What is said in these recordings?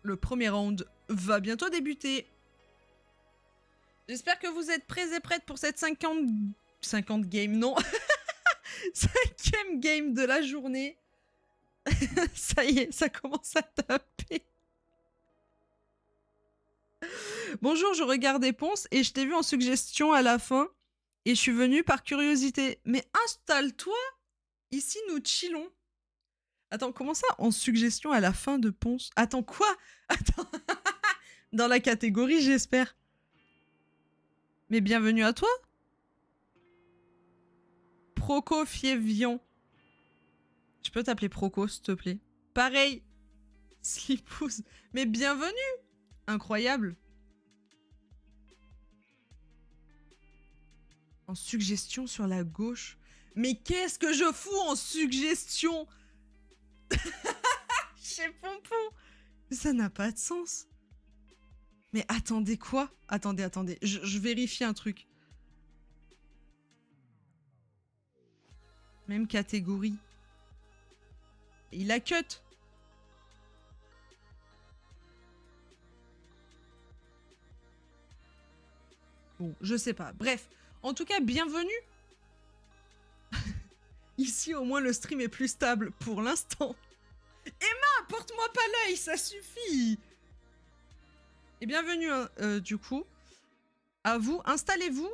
Le premier round va bientôt débuter. J'espère que vous êtes prêts et prêtes pour cette 50 game, non. 5e game de la journée. Ça y est, ça commence à taper. Bonjour, je regardais Ponce et je t'ai vu en suggestion à la fin. Et je suis venue par curiosité. Mais installe-toi. Ici, nous chillons. Attends, comment ça en suggestion à la fin de Ponce? Attends, quoi? Attends. Dans la catégorie, j'espère. Mais bienvenue à toi. Proco Fievian. Je peux t'appeler Proco, s'il te plaît? Pareil. Slipouze. Mais bienvenue. Incroyable. En suggestion sur la gauche. Mais qu'est-ce que je fous en suggestion? Chez Pompon. Ça n'a pas de sens. Mais attendez, quoi? Attendez. Je vérifie un truc. Même catégorie. Il a cut. Bon, je sais pas. Bref. En tout cas, bienvenue. Ici, au moins, le stream est plus stable pour l'instant. Emma, porte-moi pas l'œil, ça suffit. Et bienvenue, du coup. À vous, installez-vous.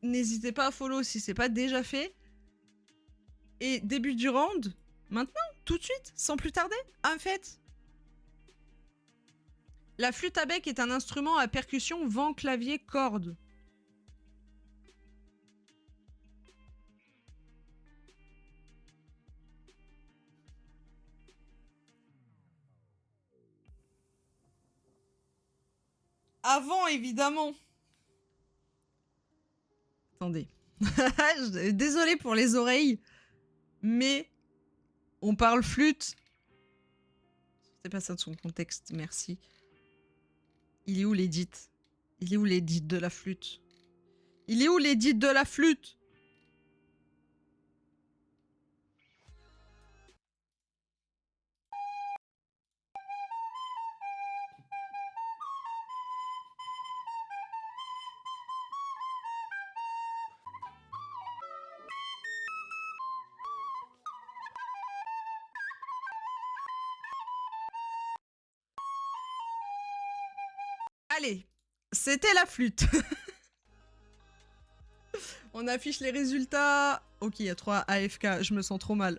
N'hésitez pas à follow si c'est pas déjà fait. Et début du round, maintenant, tout de suite, sans plus tarder. En fait, la flûte à bec est un instrument à percussion vent, clavier, corde. Avant, évidemment. Attendez. Désolée pour les oreilles, mais on parle flûte. C'est pas ça de son contexte, merci. Il est où l'édit? Il est où l'édit de la flûte? Il est où l'édit de la flûte? Allez, c'était la flûte. On affiche les résultats. Ok, il y a 3 AFK, je me sens trop mal.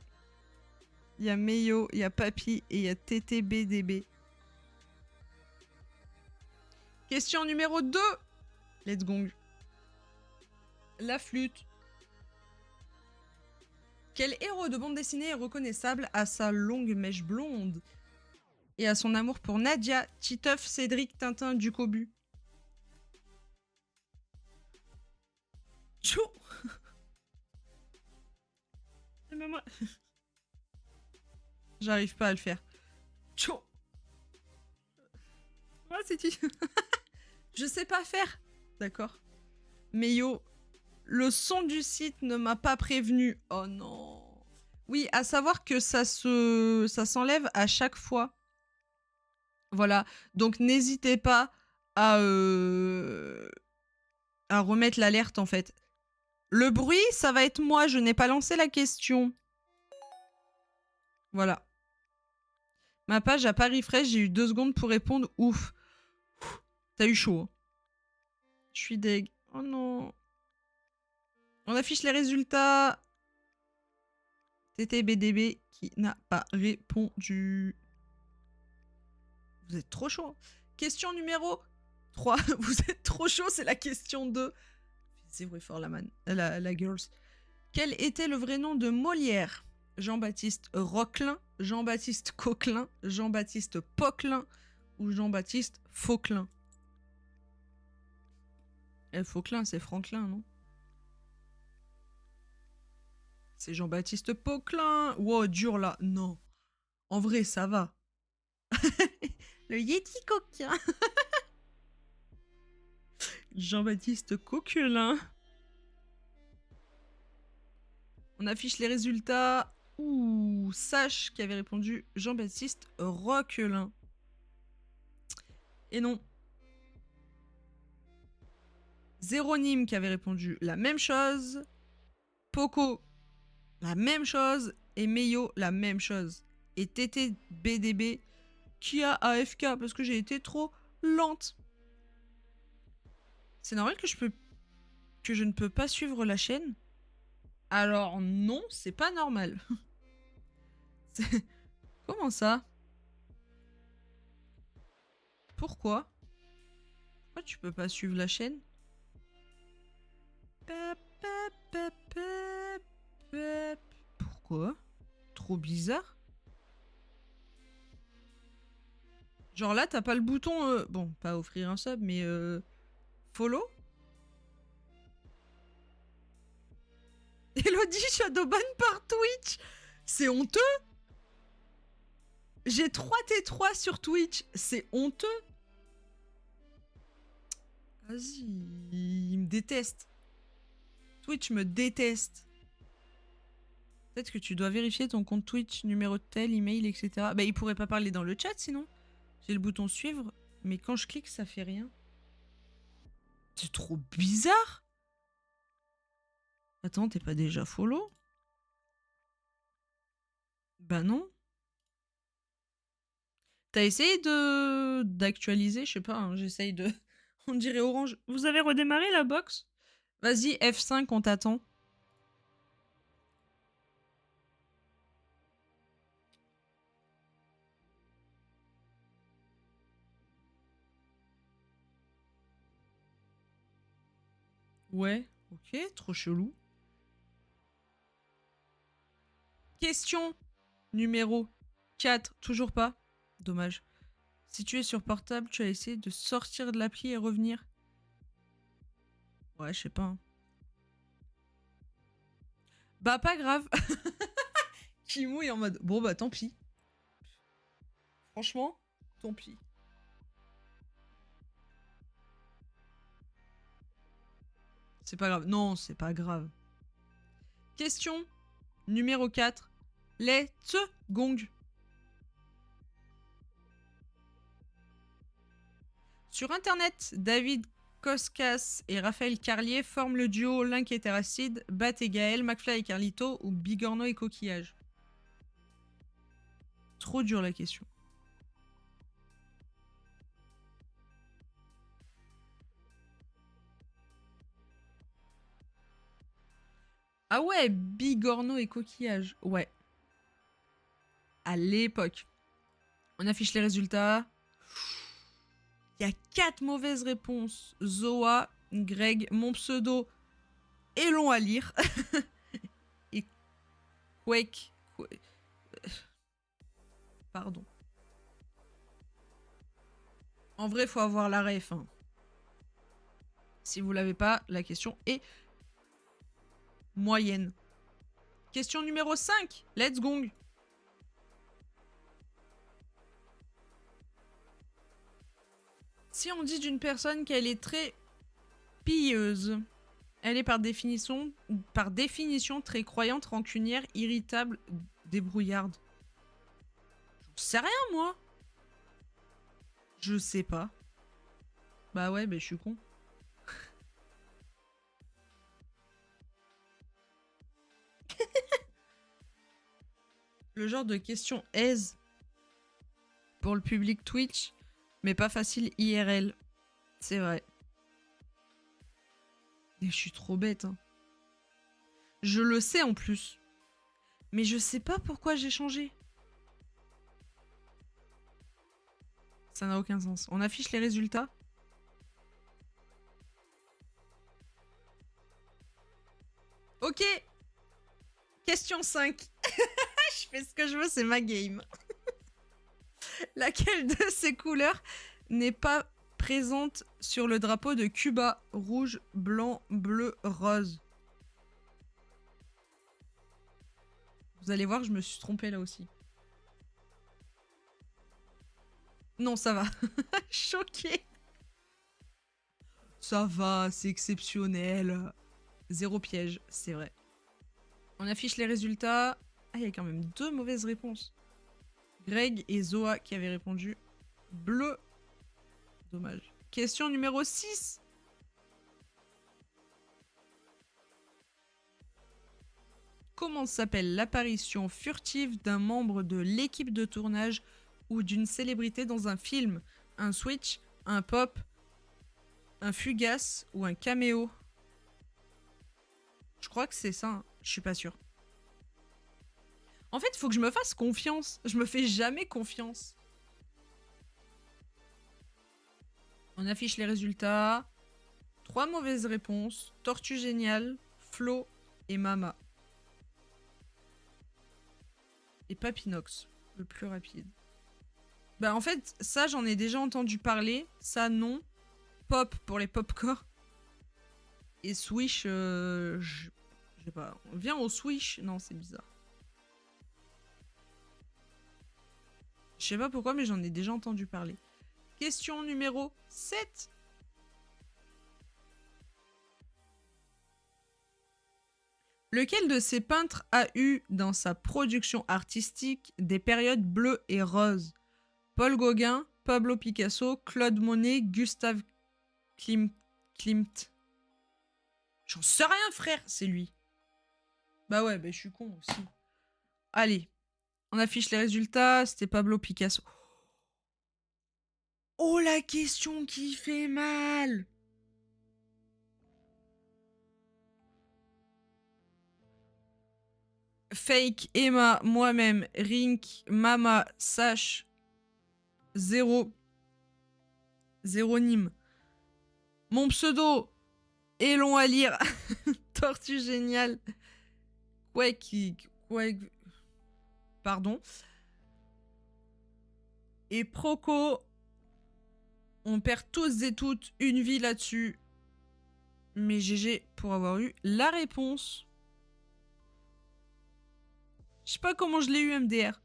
Il y a Meyo, il y a Papy et il y a TTBDB. Question numéro 2. Let's go. La flûte. Quel héros de bande dessinée est reconnaissable à sa longue mèche blonde et à son amour pour Nadia, Titeuf, Cédric, Tintin, Ducobu? Tchou. J'arrive pas à le faire. Tchou. Ah, c'est tu. Je sais pas faire. D'accord. Mais yo, le son du site ne m'a pas prévenu. Oh non. Oui, à savoir que ça s'enlève à chaque fois. Voilà. Donc n'hésitez pas à remettre l'alerte en fait. Le bruit, ça va être moi. Je n'ai pas lancé la question. Voilà. Ma page a pas refresh. J'ai eu 2 secondes pour répondre. Ouf. T'as eu chaud. Hein. Je suis deg. Oh non. On affiche les résultats. TTBDB qui n'a pas répondu. Vous êtes trop chaud. Hein. Question numéro 3. Vous êtes trop chaud, c'est la question 2. C'est vrai fort la girls. Quel était le vrai nom de Molière? Jean-Baptiste Roquelin, Jean-Baptiste Coquelin, Jean-Baptiste Poquelin ou Jean-Baptiste Fauquelin? Fauquelin, c'est Franklin, non? C'est Jean-Baptiste Poquelin. Wow, dur là. Non. En vrai, ça va. Le Yeti coquin. Jean-Baptiste Coquelin. On affiche les résultats. Ouh, Sache qui avait répondu Jean-Baptiste Roquelin. Et non. Zéronyme qui avait répondu la même chose. Poco, la même chose. Et Meyo, la même chose. Et TTBDB qui a AFK parce que j'ai été trop lente. C'est normal que je ne peux pas suivre la chaîne? Alors non, c'est pas normal. Comment ça? Pourquoi? Pourquoi tu peux pas suivre la chaîne? Pourquoi? Trop bizarre. Genre là, t'as pas le bouton... Bon, pas offrir un sub, mais... follow? Elodie Shadowban par Twitch. C'est honteux. J'ai 3 T3 sur Twitch. C'est honteux. Vas-y, il me déteste. Twitch me déteste. Peut-être que tu dois vérifier ton compte Twitch, numéro de tel, email, etc. Bah, il pourrait pas parler dans le chat sinon. J'ai le bouton suivre, mais quand je clique, ça fait rien. C'est trop bizarre. Attends, t'es pas déjà follow? Bah non. T'as essayé d'actualiser? Je sais pas, hein, j'essaye de... On dirait orange. Vous avez redémarré la box? Vas-y, F5, on t'attend. Ouais, ok, trop chelou. Question numéro 4, toujours pas. Dommage. Si tu es sur portable, tu as essayé de sortir de l'appli et revenir. Ouais, je sais pas. Hein. Bah, pas grave. Kimou est en mode, bon bah tant pis. Franchement, tant pis. C'est pas grave. Non, c'est pas grave. Question numéro 4. Les gong. Sur internet, David Koskas et Raphaël Carlier forment le duo Link et Terracide, Bat et Gaël, McFly et Carlito ou Bigorneau et Coquillage. Trop dur la question. Ah ouais, Bigorneau et Coquillage. Ouais. À l'époque. On affiche les résultats. Il y a 4 mauvaises réponses. Zoa, Greg, mon pseudo est long à lire. Et Quake. Pardon. En vrai, faut avoir la ref. Hein. Si vous l'avez pas, la question est moyenne. Question numéro 5. Let's gong. Si on dit d'une personne qu'elle est très pieuse, elle est par définition très croyante, rancunière, irritable, débrouillarde. J'en sais rien, moi. Je sais pas. Bah ouais, bah je suis con. Le genre de question aise pour le public Twitch, mais pas facile IRL. C'est vrai. Et je suis trop bête. Hein. Je le sais en plus. Mais je sais pas pourquoi j'ai changé. Ça n'a aucun sens. On affiche les résultats. Ok. Question 5. Je fais ce que je veux, c'est ma game. Laquelle de ces couleurs n'est pas présente sur le drapeau de Cuba? Rouge, blanc, bleu, rose. Vous allez voir, je me suis trompée là aussi. Non, ça va. Choquée. Ça va, c'est exceptionnel. 0 piège, c'est vrai. On affiche les résultats. Ah, il y a quand même 2 mauvaises réponses. Greg et Zoa qui avaient répondu bleu. Dommage. Question numéro 6. Comment s'appelle l'apparition furtive d'un membre de l'équipe de tournage ou d'une célébrité dans un film? Un switch, un pop, un fugace ou un caméo? Je crois que c'est ça, hein. Je suis pas sûre. En fait, il faut que je me fasse confiance. Je me fais jamais confiance. On affiche les résultats. 3 mauvaises réponses. Tortue Géniale, Flo et Mama. Et Papinox, le plus rapide. Bah en fait, ça j'en ai déjà entendu parler. Ça non. Pop pour les popcorn. Et Swish, je sais pas. On vient au Swish. Non, c'est bizarre. Je sais pas pourquoi, mais j'en ai déjà entendu parler. Question numéro 7. Lequel de ces peintres a eu dans sa production artistique des périodes bleues et roses? Paul Gauguin, Pablo Picasso, Claude Monet, Gustave Klimt. J'en sais rien, frère, c'est lui. Bah ouais, bah je suis con aussi. Allez, on affiche les résultats. C'était Pablo Picasso. Oh, la question qui fait mal. Fake, Emma, moi-même, Rink, Mama, Sash, Zéro. Zéronyme. Mon pseudo est long à lire. Tortue Géniale. Pardon. Et Proco. On perd tous et toutes une vie là-dessus. Mais GG pour avoir eu la réponse. Je sais pas comment je l'ai eu, MDR.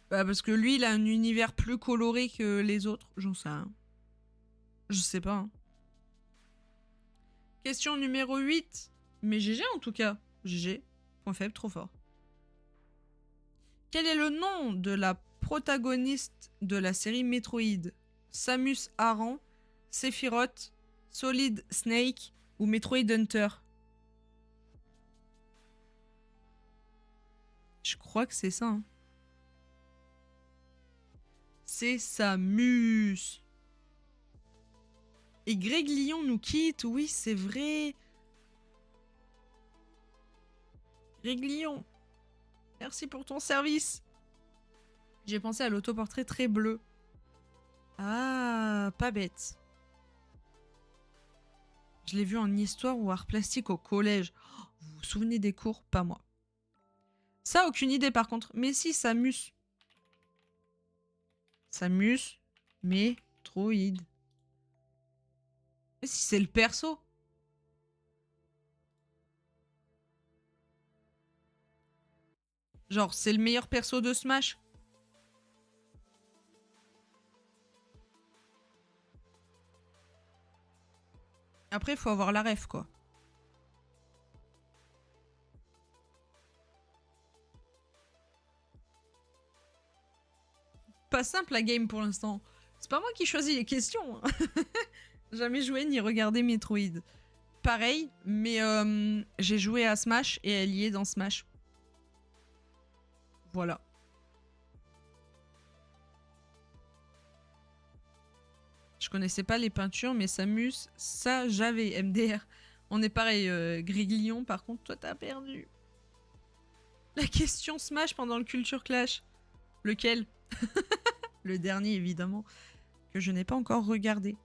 Bah parce que lui, il a un univers plus coloré que les autres. J'en sais rien. Je sais pas. Hein. Question numéro 8. Mais GG en tout cas. GG. Point faible, trop fort. Quel est le nom de la protagoniste de la série Metroid? Samus Aran, Sephiroth, Solid Snake ou Metroid Hunter? Je crois que c'est ça. Hein. C'est Samus. Et Greg Lyon nous quitte. Oui, c'est vrai. Greg Lyon. Merci pour ton service. J'ai pensé à l'autoportrait très bleu. Ah, pas bête. Je l'ai vu en histoire ou art plastique au collège. Oh, vous vous souvenez des cours? Pas moi. Ça, aucune idée par contre. Mais si, Samus. Samus, Metroid. Mais si, c'est le perso. Genre, c'est le meilleur perso de Smash. Après, il faut avoir la ref, quoi. Pas simple la game pour l'instant. C'est pas moi qui choisis les questions. Hein. Jamais joué ni regardé Metroid. Pareil, mais j'ai joué à Smash et elle y est dans Smash. Voilà. Je connaissais pas les peintures, mais Samus, ça j'avais. MDR. On est pareil, Griglion, par contre, toi t'as perdu. La question Smash pendant le Culture Clash. Lequel? Le dernier, évidemment, que je n'ai pas encore regardé.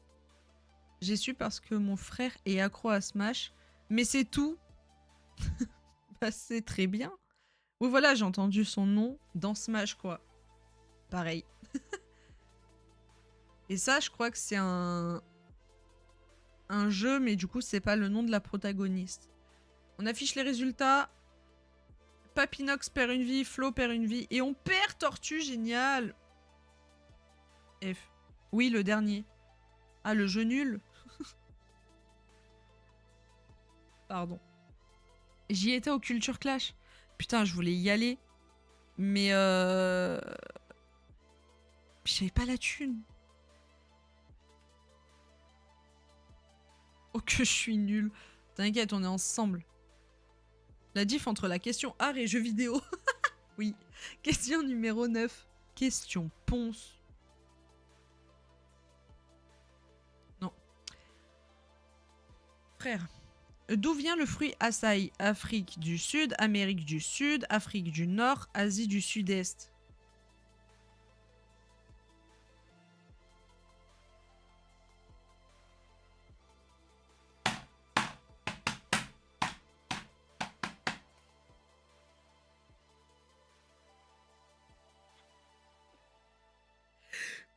J'ai su parce que mon frère est accro à Smash, mais c'est tout. Bah, c'est très bien. Oui, voilà, j'ai entendu son nom dans Smash, quoi. Pareil. Et ça, je crois que c'est un jeu, mais du coup, c'est pas le nom de la protagoniste. On affiche les résultats. Papinox perd une vie, Flo perd une vie, et on perd Tortue, génial. F. Oui, le dernier. Ah, le jeu nul. Pardon. J'y étais au Culture Clash. Putain, je voulais y aller. Mais j'avais pas la thune. que je suis nulle. T'inquiète, on est ensemble. La diff entre la question art et jeux vidéo. Oui. Question numéro 9. Question ponce. Non. Frère. D'où vient le fruit açaï? Afrique du Sud, Amérique du Sud, Afrique du Nord, Asie du Sud-Est.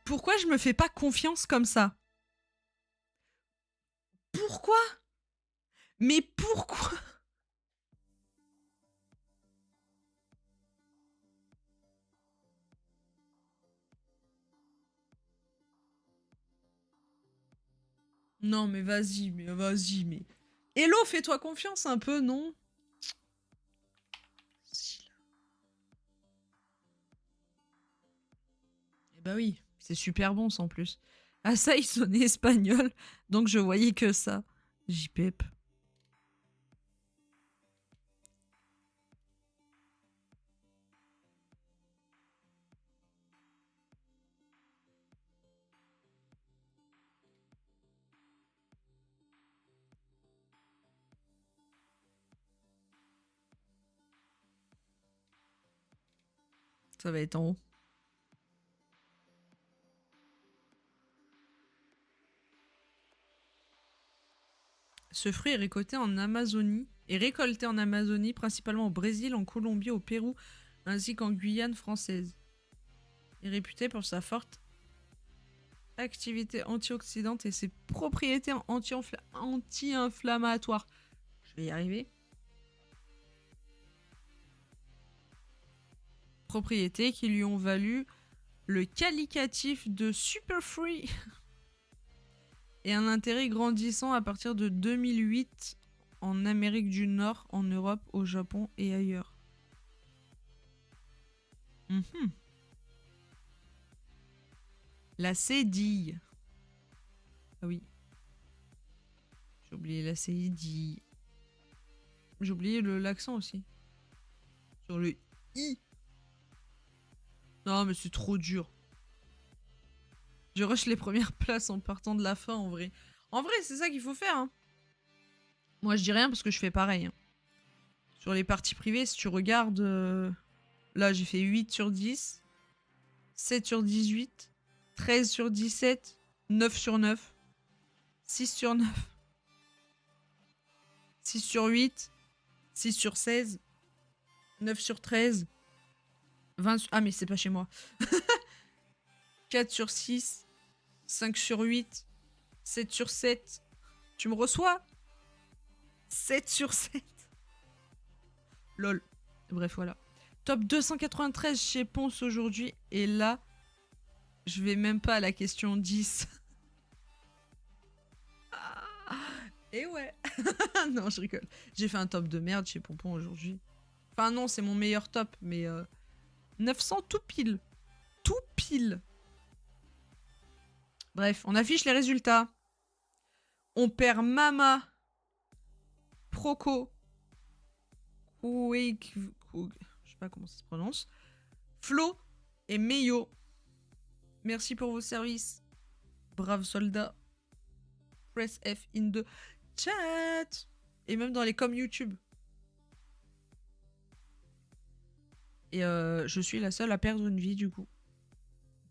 Pourquoi je me fais pas confiance comme ça? Pourquoi? Mais pourquoi? Non, mais vas-y, mais... Hello, fais-toi confiance un peu, non? Eh bah oui, c'est super bon, ça, en plus. Ah ça, il sonnait espagnol, donc je voyais que ça. JPEP. Ça va être en haut. Ce fruit est récolté en Amazonie, principalement au Brésil, en Colombie, au Pérou, ainsi qu'en Guyane française. Il est réputé pour sa forte activité antioxydante et ses propriétés anti-inflammatoires. Je vais y arriver. Propriétés qui lui ont valu le qualificatif de super fruit et un intérêt grandissant à partir de 2008 en Amérique du Nord, en Europe, au Japon et ailleurs. La cédille. Ah oui. J'ai oublié la cédille. J'ai oublié l'accent aussi. Sur le i. Non, mais c'est trop dur. Je rush les premières places en partant de la fin, en vrai. En vrai, c'est ça qu'il faut faire. Hein. Moi, je dis rien parce que je fais pareil. Hein. Sur les parties privées, si tu regardes... Là, j'ai fait 8 sur 10. 7 sur 18. 13 sur 17. 9 sur 9. 6 sur 9. 6 sur 8. 6 sur 16. 9 sur 13. 20 sur... Ah, mais c'est pas chez moi. 4 sur 6. 5 sur 8. 7 sur 7. Tu me reçois? 7 sur 7. Lol. Bref, voilà. Top 293 chez Ponce aujourd'hui. Et là, je vais même pas à la question 10. Et ouais. Non, je rigole. J'ai fait un top de merde chez Pompon aujourd'hui. Enfin non, c'est mon meilleur top, mais 900 tout pile. Tout pile. Bref, on affiche les résultats. On perd Mama, Proco, Quake, je sais pas comment ça se prononce, Flo et Meyo. Merci pour vos services. Braves soldats. Press F in the chat. Et même dans les coms YouTube. Et je suis la seule à perdre une vie du coup.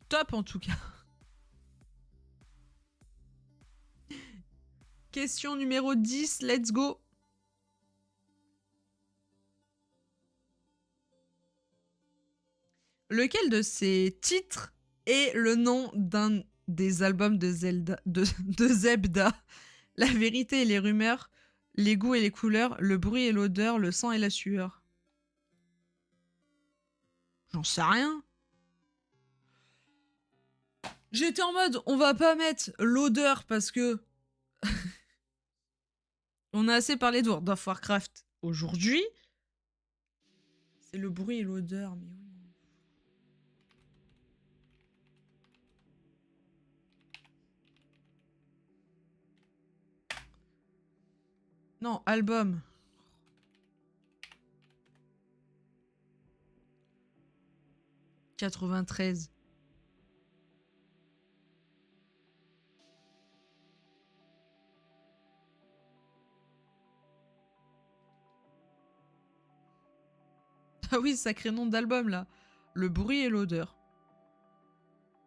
Top en tout cas. Question numéro 10, let's go. Lequel de ces titres est le nom d'un des albums de Zebda? La vérité et les rumeurs, les goûts et les couleurs, le bruit et l'odeur, le sang et la sueur. J'en sais rien. J'étais en mode, on va pas mettre l'odeur parce que... on a assez parlé de World of Warcraft aujourd'hui. C'est le bruit et l'odeur, mais oui. Non, album. « 93. Ah oui, sacré nom d'album là. Le bruit et l'odeur.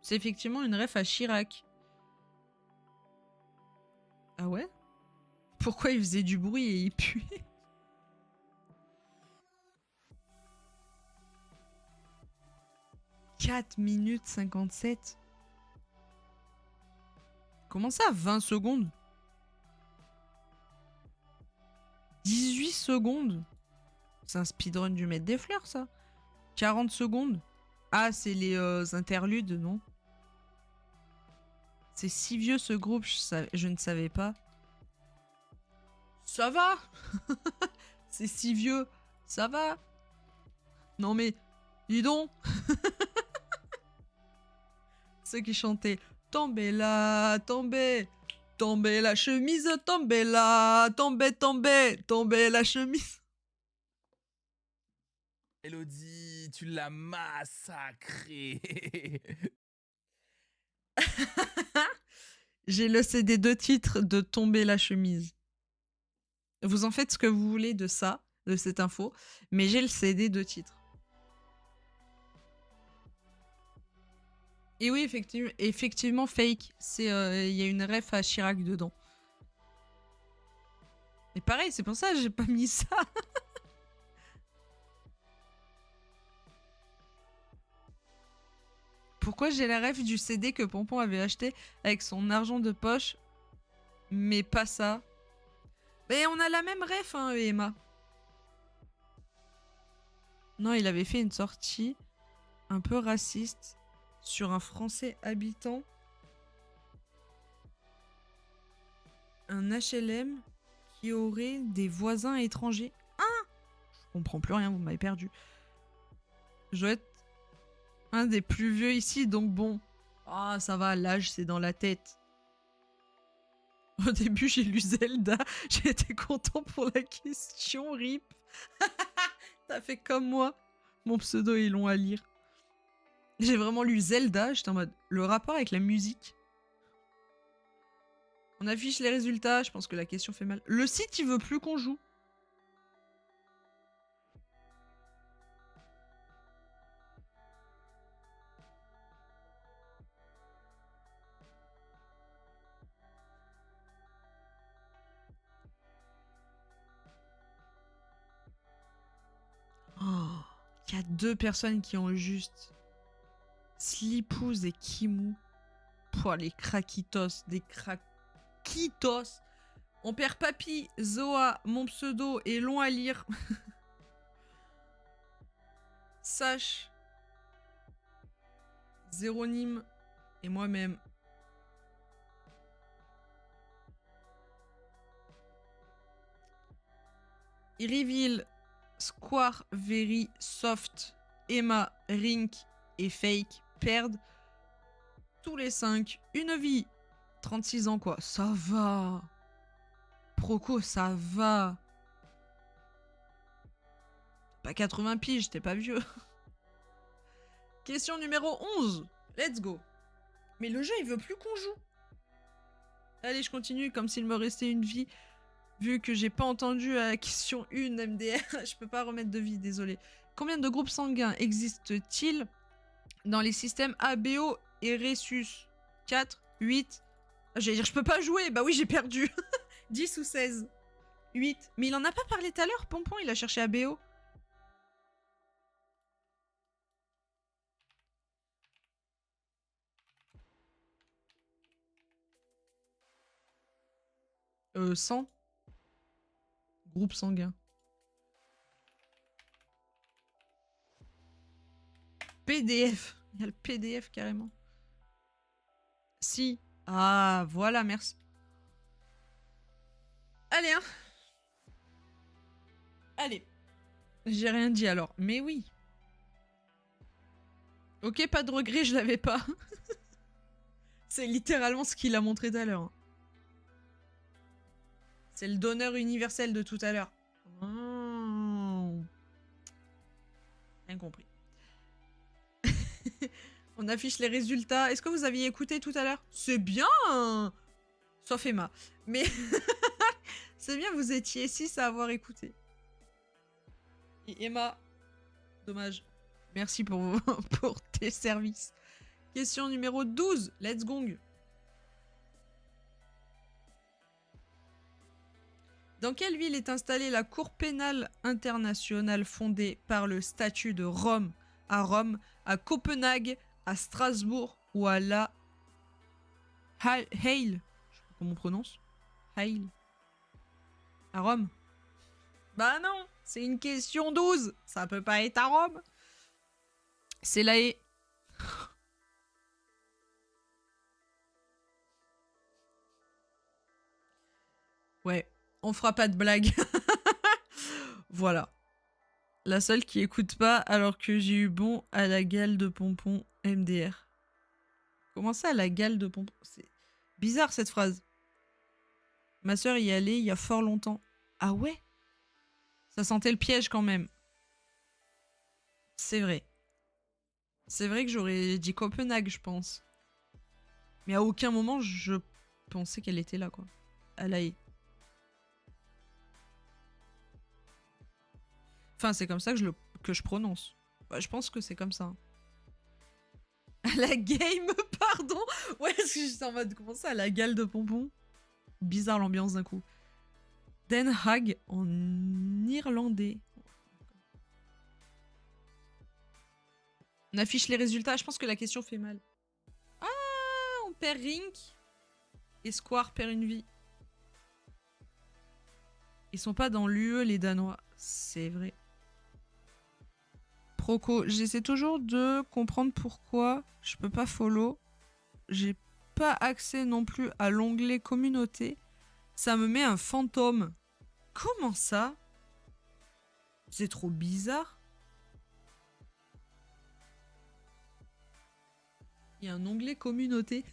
C'est effectivement une ref à Chirac. Ah ouais? Pourquoi il faisait du bruit et il puait? « 4 minutes 57. Comment ça, 20 secondes? 18 secondes? C'est un speedrun du Maître des Fleurs, ça. 40 secondes? Ah, c'est les interludes, non? C'est si vieux ce groupe, je ne savais pas. Ça va. C'est si vieux, ça va. Non mais, dis donc. Ceux qui chantaient « Tombez là, tombez, tombez la chemise, tombez là, tombez, tombez, tombez la chemise. » Elodie, tu l'as massacré. J'ai le CD de titres de Tomber la chemise. Vous en faites ce que vous voulez de ça, de cette info, mais j'ai le CD de titres. Et oui, effectivement fake. Il y a une ref à Chirac dedans. Mais pareil, c'est pour ça que j'ai pas mis ça. Pourquoi j'ai la ref du CD que Pompon avait acheté avec son argent de poche, mais pas ça? Mais on a la même ref, hein, Emma. Non, il avait fait une sortie un peu raciste sur un Français habitant un HLM qui aurait des voisins étrangers. Ah! Je comprends plus rien, vous m'avez perdu. Je dois être un des plus vieux ici, donc bon. Ah, ça va, l'âge, c'est dans la tête. Au début, j'ai lu Zelda. J'ai été content pour la question, rip. T'as fait comme moi. Mon pseudo est long à lire. J'ai vraiment lu Zelda, j'étais en mode, le rapport avec la musique. On affiche les résultats, je pense que la question fait mal. Le site, il veut plus qu'on joue. Oh, il y a 2 personnes qui ont juste Slipouz et Kimou. Pouah, les craquitos, des craquitos. On perd Papy, Zoa, mon pseudo est long à lire. Sache, Zéronyme et moi-même. Reveal, Square, Very, Soft, Emma, Rink et Fake perdent tous les 5 une vie. 36 ans quoi, ça va. Proco, ça va. Pas 80 piges, t'es pas vieux. Question numéro 11. Let's go. Mais le jeu, il veut plus qu'on joue. Allez, je continue comme s'il me restait une vie. Vu que j'ai pas entendu à la question 1 MDR, je peux pas remettre de vie, désolé. Combien de groupes sanguins existent-ils dans les systèmes ABO et Rhesus? 4, 8. J'allais dire, je peux pas jouer. Bah oui, j'ai perdu. 10 ou 16. 8. Mais il en a pas parlé tout à l'heure, Pompon, il a cherché ABO. « 100. Groupe sanguin. PDF. Il y a le PDF carrément. Si. Ah, voilà, merci. Allez, hein. Allez. J'ai rien dit alors. Mais oui. Ok, pas de regret, je l'avais pas. C'est littéralement ce qu'il a montré tout à l'heure. C'est le donneur universel de tout à l'heure. Oh. Rien compris. On affiche les résultats. Est-ce que vous aviez écouté tout à l'heure? C'est bien. Sauf Emma. Mais c'est bien, vous étiez 6 à avoir écouté. Et Emma, dommage. Merci pour, pour tes services. Question numéro 12. Let's gong. Dans quelle ville est installée la Cour pénale internationale fondée par le statut de Rome? À Rome, à Copenhague, à Strasbourg ou à la Halle? Je sais pas comment on prononce. Halle. À Rome? Bah non, c'est une question 12. Ça peut pas être à Rome. C'est la haie. Ouais, on fera pas de blague. Voilà. La seule qui écoute pas alors que j'ai eu bon à la gale de pompon MDR. Comment ça, la gale de pompon? C'est bizarre cette phrase. Ma sœur y allait il y a fort longtemps. Ah ouais? Ça sentait le piège quand même. C'est vrai. C'est vrai que j'aurais dit Copenhague, je pense. Mais à aucun moment, je pensais qu'elle était là, quoi. À la haie. Enfin, c'est comme ça que je prononce. Ouais, je pense que c'est comme ça. À la game, pardon. Ouais, parce que j'étais en mode, comment ça, à la gale de pompon? Bizarre l'ambiance d'un coup. Den Haag en irlandais. On affiche les résultats. Je pense que la question fait mal. Ah, on perd Rink. Et Square perd une vie. Ils sont pas dans l'UE, les Danois. C'est vrai. Proco, j'essaie toujours de comprendre pourquoi je peux pas follow. J'ai pas accès non plus à l'onglet communauté. Ça me met un fantôme. Comment ça? C'est trop bizarre. Il y a un onglet communauté.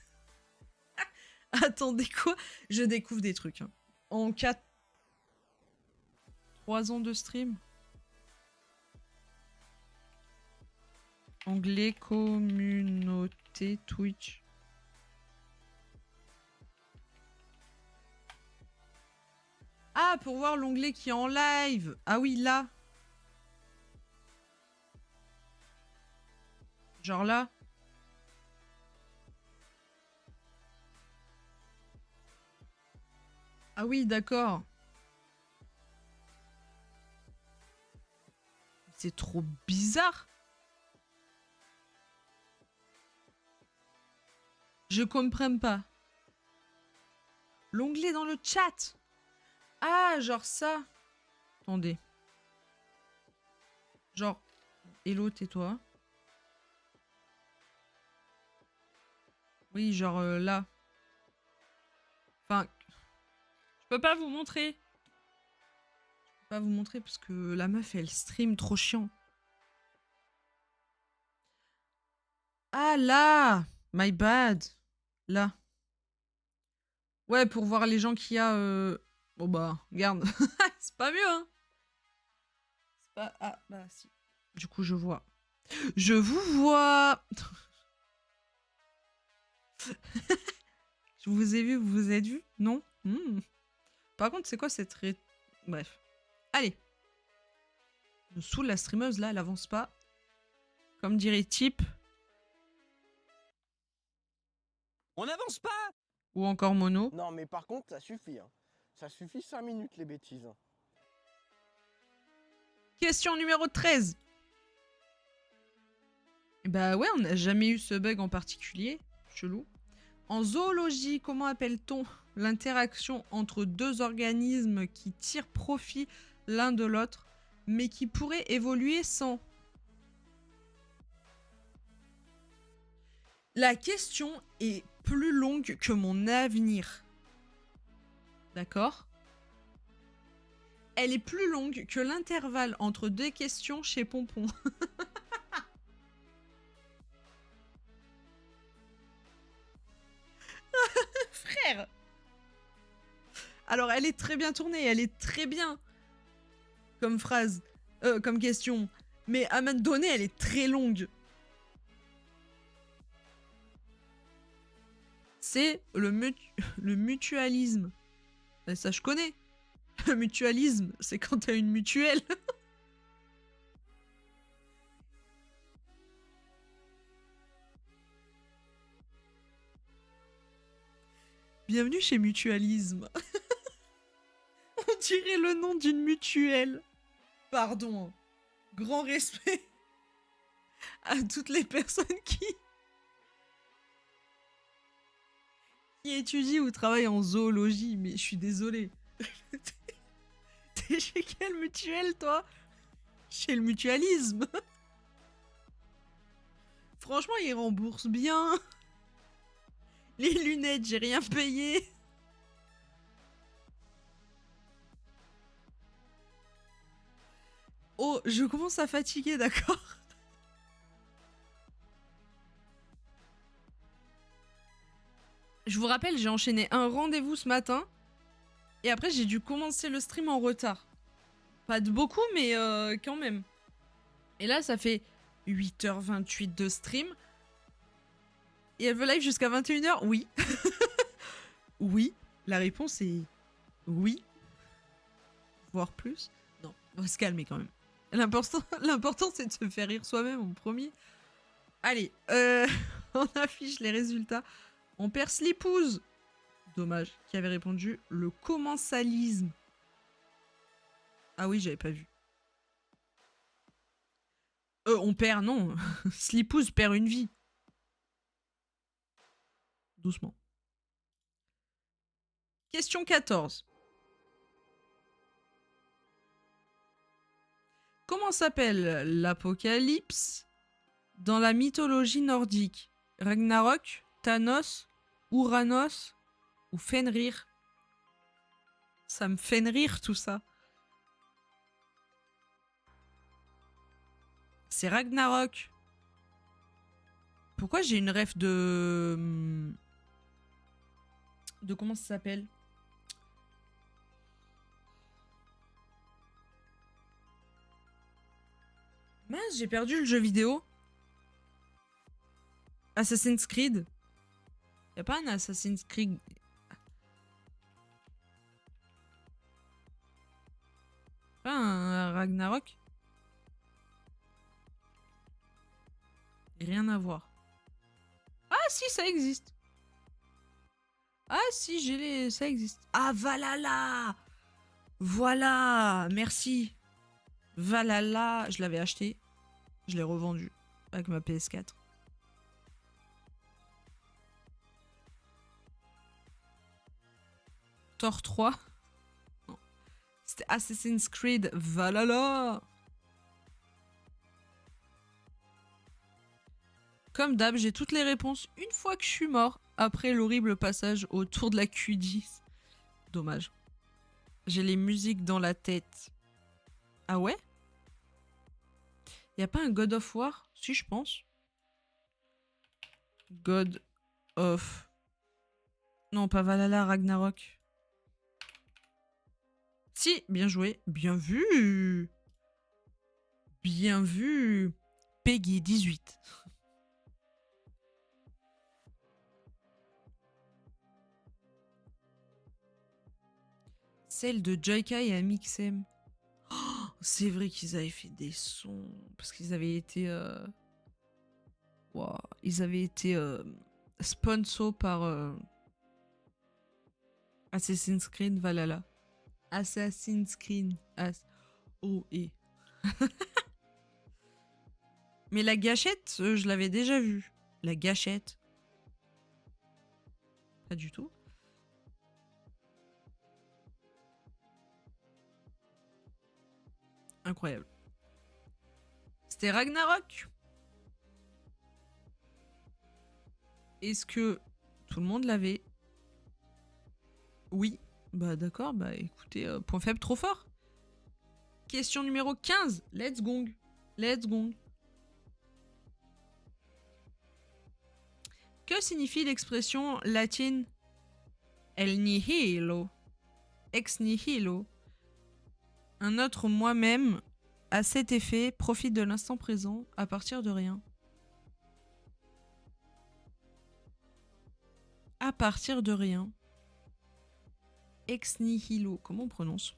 Attendez quoi? Je découvre des trucs. Hein. En 3 ans de stream. Onglet communauté Twitch. Ah, pour voir l'onglet qui est en live. Ah oui, là. Genre là. Ah oui, d'accord. C'est trop bizarre. Je comprends pas. L'onglet dans le chat. Ah, genre ça. Attendez. Genre, hello, tais-toi. Oui, genre là. Enfin, je peux pas vous montrer. Je peux pas vous montrer parce que la meuf, elle stream trop chiant. Ah là! My bad. Là. Ouais, pour voir les gens qu'il y a... Bon bah, regarde. C'est pas mieux, hein. C'est pas... Ah, bah si. Du coup, je vois. Je vous vois. Je vous ai vu, vous vous êtes vu? Non? Par contre, c'est quoi cette Bref. Allez. Je me saoule la streameuse, là, elle avance pas. Comme dirait Type. On n'avance pas! Ou encore Mono. Non, mais par contre, ça suffit. Hein. Ça suffit 5 minutes, les bêtises. Question numéro 13. Bah ouais, on n'a jamais eu ce bug en particulier. Chelou. En zoologie, comment appelle-t-on l'interaction entre deux organismes qui tirent profit l'un de l'autre, mais qui pourraient évoluer sans? La question est plus longue que mon avenir. D'accord? Elle est plus longue que l'intervalle entre deux questions chez Pompon. Frère! Alors, elle est très bien tournée, elle est très bien comme phrase, comme question. Mais à main donnée, elle est très longue. C'est le mutualisme. Et ça, je connais. Le mutualisme, c'est quand t'as une mutuelle. Bienvenue chez Mutualisme. On dirait le nom d'une mutuelle. Pardon. Grand respect à toutes les personnes qui étudient ou travaillent en zoologie, mais je suis désolée. T'es chez quelle mutuelle, toi? Chez le mutualisme. Franchement, ils remboursent bien. Les lunettes, j'ai rien payé. Oh, je commence à fatiguer, d'accord? Je vous rappelle, j'ai enchaîné un rendez-vous ce matin. Et après, j'ai dû commencer le stream en retard. Pas de beaucoup, mais quand même. Et là, ça fait 8h28 de stream. Et elle veut live jusqu'à 21h? Oui. Oui. La réponse est oui. Voire plus. Non, on va se calmer quand même. L'important, c'est de se faire rire soi-même en premier. Allez, on affiche les résultats. On perce l'épouse. Dommage, qui avait répondu le commensalisme. Ah oui, j'avais pas vu. On perd, non. L'épouse perd une vie. Doucement. Question 14. Comment s'appelle l'Apocalypse dans la mythologie nordique? Ragnarok, Thanos, Uranos ou Fenrir? Ça me fait rire tout ça. C'est Ragnarok. Pourquoi j'ai une ref de comment ça s'appelle? Mince, j'ai perdu le jeu vidéo. Assassin's Creed. Y'a pas un Assassin's Creed? Pas un Ragnarok? Rien à voir. Ah si, ça existe. Ah si, ça existe. Ah Valhalla. Voilà, merci. Valhalla, je l'avais acheté. Je l'ai revendu avec ma PS4. Thor 3. Non. C'était Assassin's Creed Valhalla. Comme d'hab, j'ai toutes les réponses une fois que je suis mort, après l'horrible passage autour de la Q10. Dommage. J'ai les musiques dans la tête. Ah ouais? Y a pas un God of War? Si, je pense. God of... Non, pas Valhalla, Ragnarok. Si, bien joué. Bien vu. Bien vu. Peggy 18. Celle de Joyka et Amixem. Oh, c'est vrai qu'ils avaient fait des sons. Parce qu'ils avaient été... Wow. Ils avaient été sponsors par Assassin's Creed Valhalla. Assassin's Creed. O-E. Mais la gâchette, je l'avais déjà vue. La gâchette. Pas du tout. Incroyable. C'était Ragnarok. Est-ce que tout le monde l'avait? Oui. Bah d'accord, bah écoutez, point faible trop fort. Question numéro 15. Let's gong. Let's gong. Que signifie l'expression latine El nihilo? Ex nihilo. Un autre moi-même, à cet effet, profite de l'instant présent à partir de rien. À partir de rien. Ex nihilo. Comment on prononce?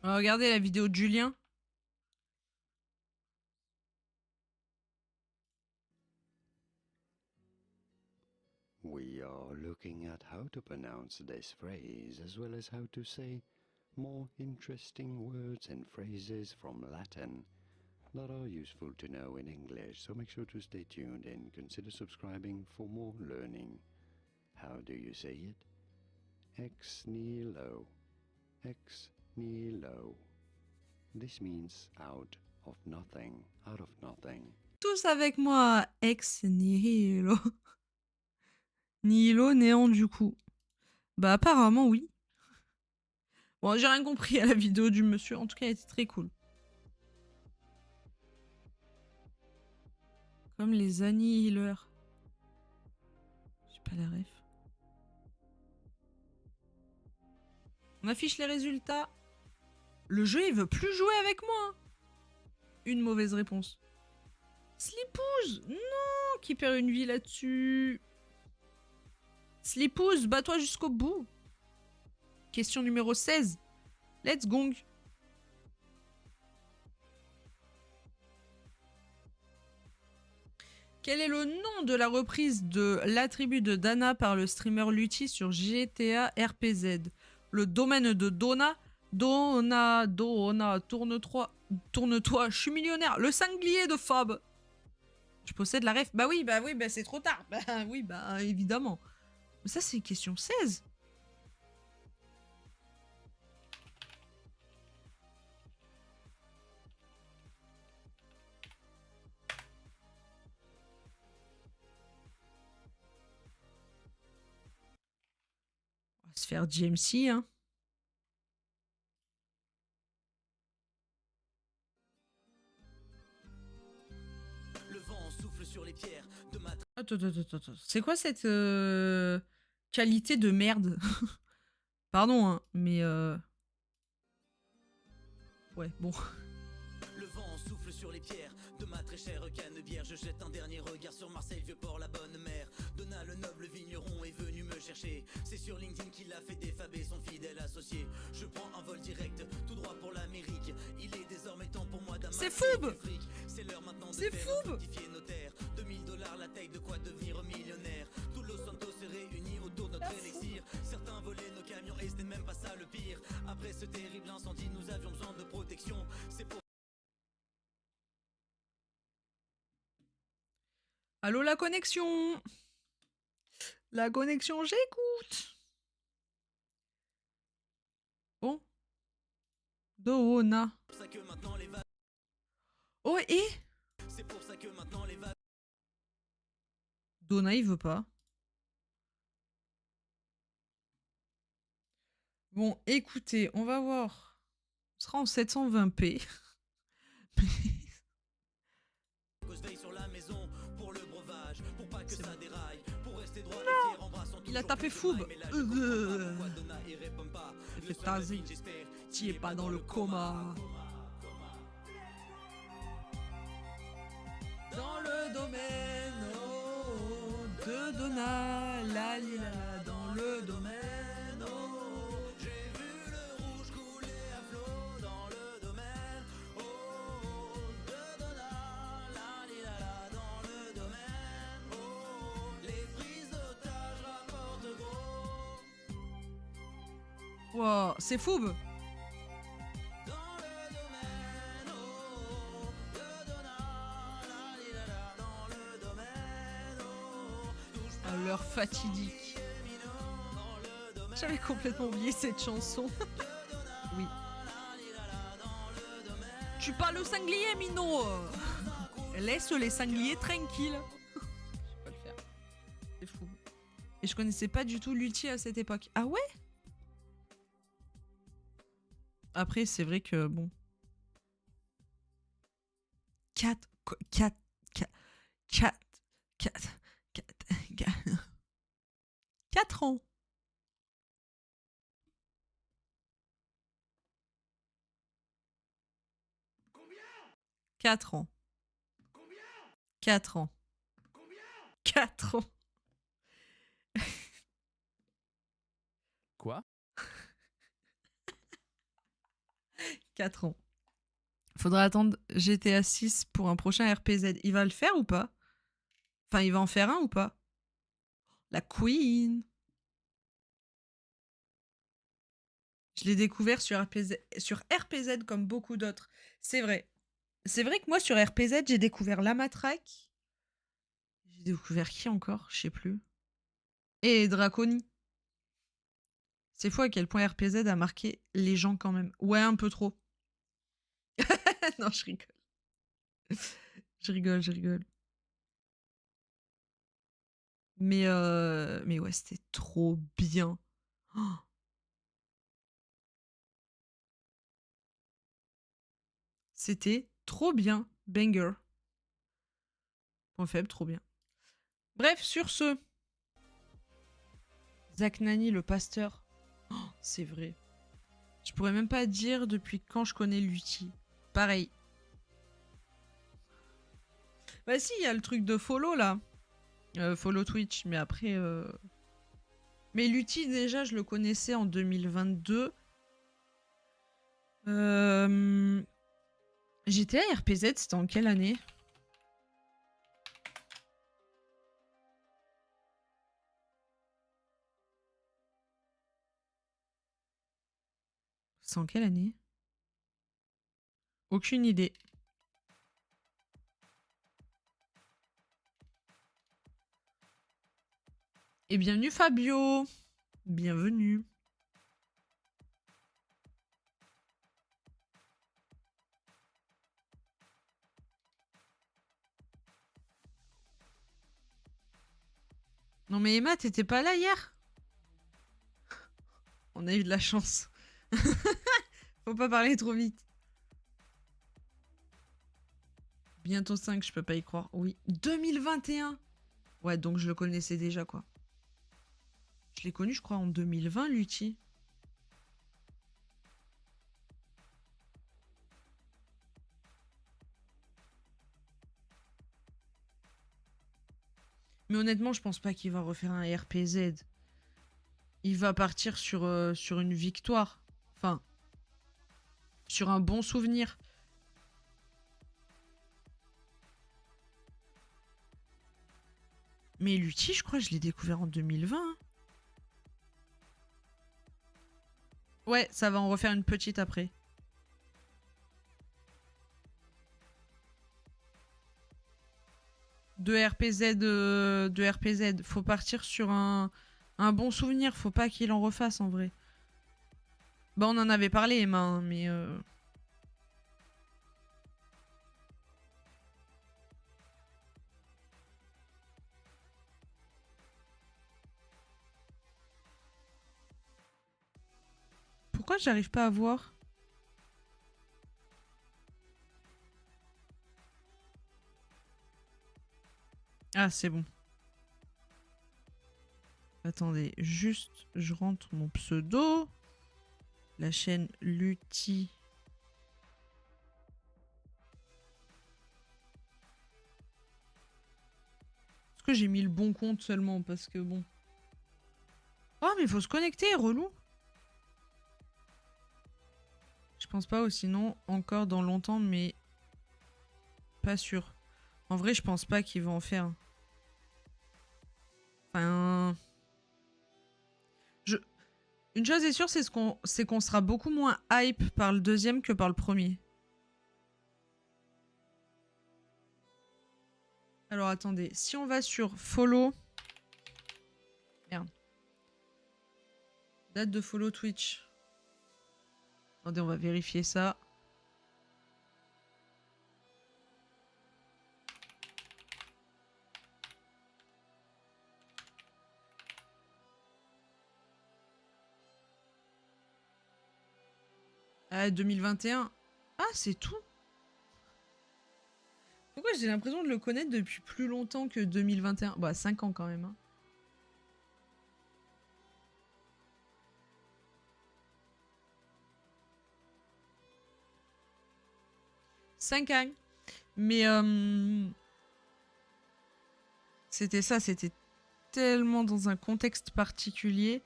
Regardez la vidéo de Julien. We are looking at how to pronounce this phrase as well as how to say more interesting words and phrases from Latin that are useful to know in English, so make sure to stay tuned and consider subscribing for more learning. How do you say it? Ex nihilo. Ex nihilo. This means out of nothing. Out of nothing. Tous avec moi. Ex nihilo. Nihilo, néant du coup. Bah apparemment oui. Bon, j'ai rien compris à la vidéo du monsieur. En tout cas, elle était très cool. Comme les annihilers. J'ai pas la ref. On affiche les résultats. Le jeu, il veut plus jouer avec moi. Une mauvaise réponse. Sleepooz, non, qui perd une vie là-dessus. Sleepooz, bats-toi jusqu'au bout. Question numéro 16. Let's gong. Quel est le nom de la reprise de l'attribut de Dana par le streamer Lutti sur GTA RPZ? Le domaine de Donna. Donna, tourne-toi, je suis millionnaire. Le sanglier de Fab. Je possède la ref. Bah oui, c'est trop tard. Bah oui, bah évidemment. Mais ça, c'est question 16. On va se faire GMC, hein. Attends. C'est quoi cette qualité de merde? Pardon, hein, mais ouais, bon. Le vent souffle sur les pierres de ma très chère canne-bière. Je jette un dernier regard sur Marseille, vieux port, la bonne mère. Donna, le noble vigneron, est venu me chercher. C'est sur LinkedIn qu'il a fait défaber son fidèle associé. Je prends un vol direct, tout droit pour l'Amérique. Il est désormais temps pour moi d'amasser C'est Foub. C'est l'heure maintenant de C'est faire Foub. fructifier nos terres. 2000 $, la taille de quoi devenir millionnaire. Tout Los Santos est réuni autour de notre élixir. Certains volaient nos camions et c'était même pas ça le pire. Après ce terrible incendie, nous avions besoin de protection. C'est pour Allô, la connexion. La connexion, j'écoute. Bon. Donna. ça que maintenant les vagues. Oh, et C'est pour ça que maintenant les vagues. Donna, il veut pas. Bon, écoutez, on va voir. On sera en 720p. Veille sur la maison pour le breuvage, pour pas que ça déraille, pour rester droit Non, et fier, embrassons il a toujours tapé le Foub. mais là, je comprends pas pourquoi Donna, il répond pas. Il Le fait soir de taser. vie, j'espère, T'y es pas dans le coma. Dans le domaine de Donna, la lila, dans le domaine. J'ai vu le rouge couler à flot dans le domaine. Oh, de Donna, la lila, dans le domaine. Oh, les prises d'otages rapportent gros. Wow, c'est Foub. Dans le domaine, oh, de Donna, la lila, dans le domaine. Oh, touche pas À l'heure fatidique. J'avais complètement oublié cette chanson. Oui. Tu parles le sanglier, Mino. Laisse les sangliers tranquilles. Je vais pas le faire. C'est fou. Et je connaissais pas du tout Lutti à cette époque. Ah ouais? Après, c'est vrai que bon. 4 4 4 4 4 ans. 4 ans. 4 ans. 4 ans. Quoi? 4 ans. Faudra attendre GTA 6 pour un prochain RPZ. Il va le faire ou pas? Enfin, il va en faire un ou pas? La Queen. Je l'ai découvert sur RPZ comme beaucoup d'autres. C'est vrai. C'est vrai que moi, sur RPZ, j'ai découvert la matraque. J'ai découvert qui encore? Je sais plus. Et Draconi. C'est fou à quel point RPZ a marqué les gens quand même. Ouais, un peu trop. Non, je rigole. Je rigole, je rigole. Mais ouais, c'était trop bien. Oh, c'était trop bien. Banger. Point faible, trop bien. Bref, sur ce. Zach Nani, le pasteur. Oh, c'est vrai. Je pourrais même pas dire depuis quand je connais Lutti. Pareil. Bah si, il y a le truc de follow là. Follow Twitch, mais après... Mais Lutti, déjà, je le connaissais en 2022. GTA RPZ, c'était en quelle année? C'est en quelle année? Aucune idée. Et bienvenue Fabio. Bienvenue. Non mais Emma, t'étais pas là hier? On a eu de la chance. Faut pas parler trop vite. Bientôt 5, je peux pas y croire. Oui. 2021. Ouais, donc je le connaissais déjà, quoi. Je l'ai connu, je crois, en 2020, Lutti. Mais honnêtement, je pense pas qu'il va refaire un RPZ. Il va partir sur une victoire. Enfin, sur un bon souvenir. Mais Lutti, je crois, je l'ai découvert en 2020. Hein. Ouais, ça va en refaire une petite après. De RPZ. Faut partir sur un bon souvenir. Faut pas qu'il en refasse en vrai. Bah, on en avait parlé, Emma, hein, mais. Pourquoi j'arrive pas à voir? Ah, c'est bon. Attendez, juste, je rentre mon pseudo. La chaîne Lutti. Est-ce que j'ai mis le bon compte seulement? Parce que bon. Oh, mais il faut se connecter, relou. Je pense pas, ou sinon, encore dans longtemps, mais pas sûr. En vrai, je pense pas qu'ils vont en faire. Enfin. Une chose est sûre, c'est qu'on sera beaucoup moins hype par le deuxième que par le premier. Alors attendez, si on va sur follow. Merde. Date de follow Twitch. Attendez, on va vérifier ça. Ah, 2021. Ah, c'est tout. Pourquoi j'ai l'impression de le connaître depuis plus longtemps que 2021? Bah, 5 ans quand même. Hein. Cinq ans. Mais c'était ça, c'était tellement dans un contexte particulier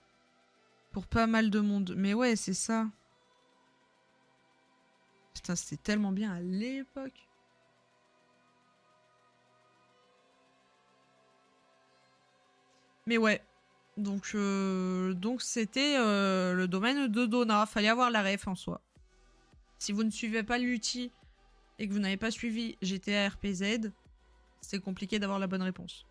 pour pas mal de monde. Mais ouais, c'est ça. Putain, c'était tellement bien à l'époque. Mais ouais. Donc c'était le domaine de Donna. Fallait avoir la ref en soi. Si vous ne suivez pas l'outil et que vous n'avez pas suivi GTA RPZ, c'est compliqué d'avoir la bonne réponse.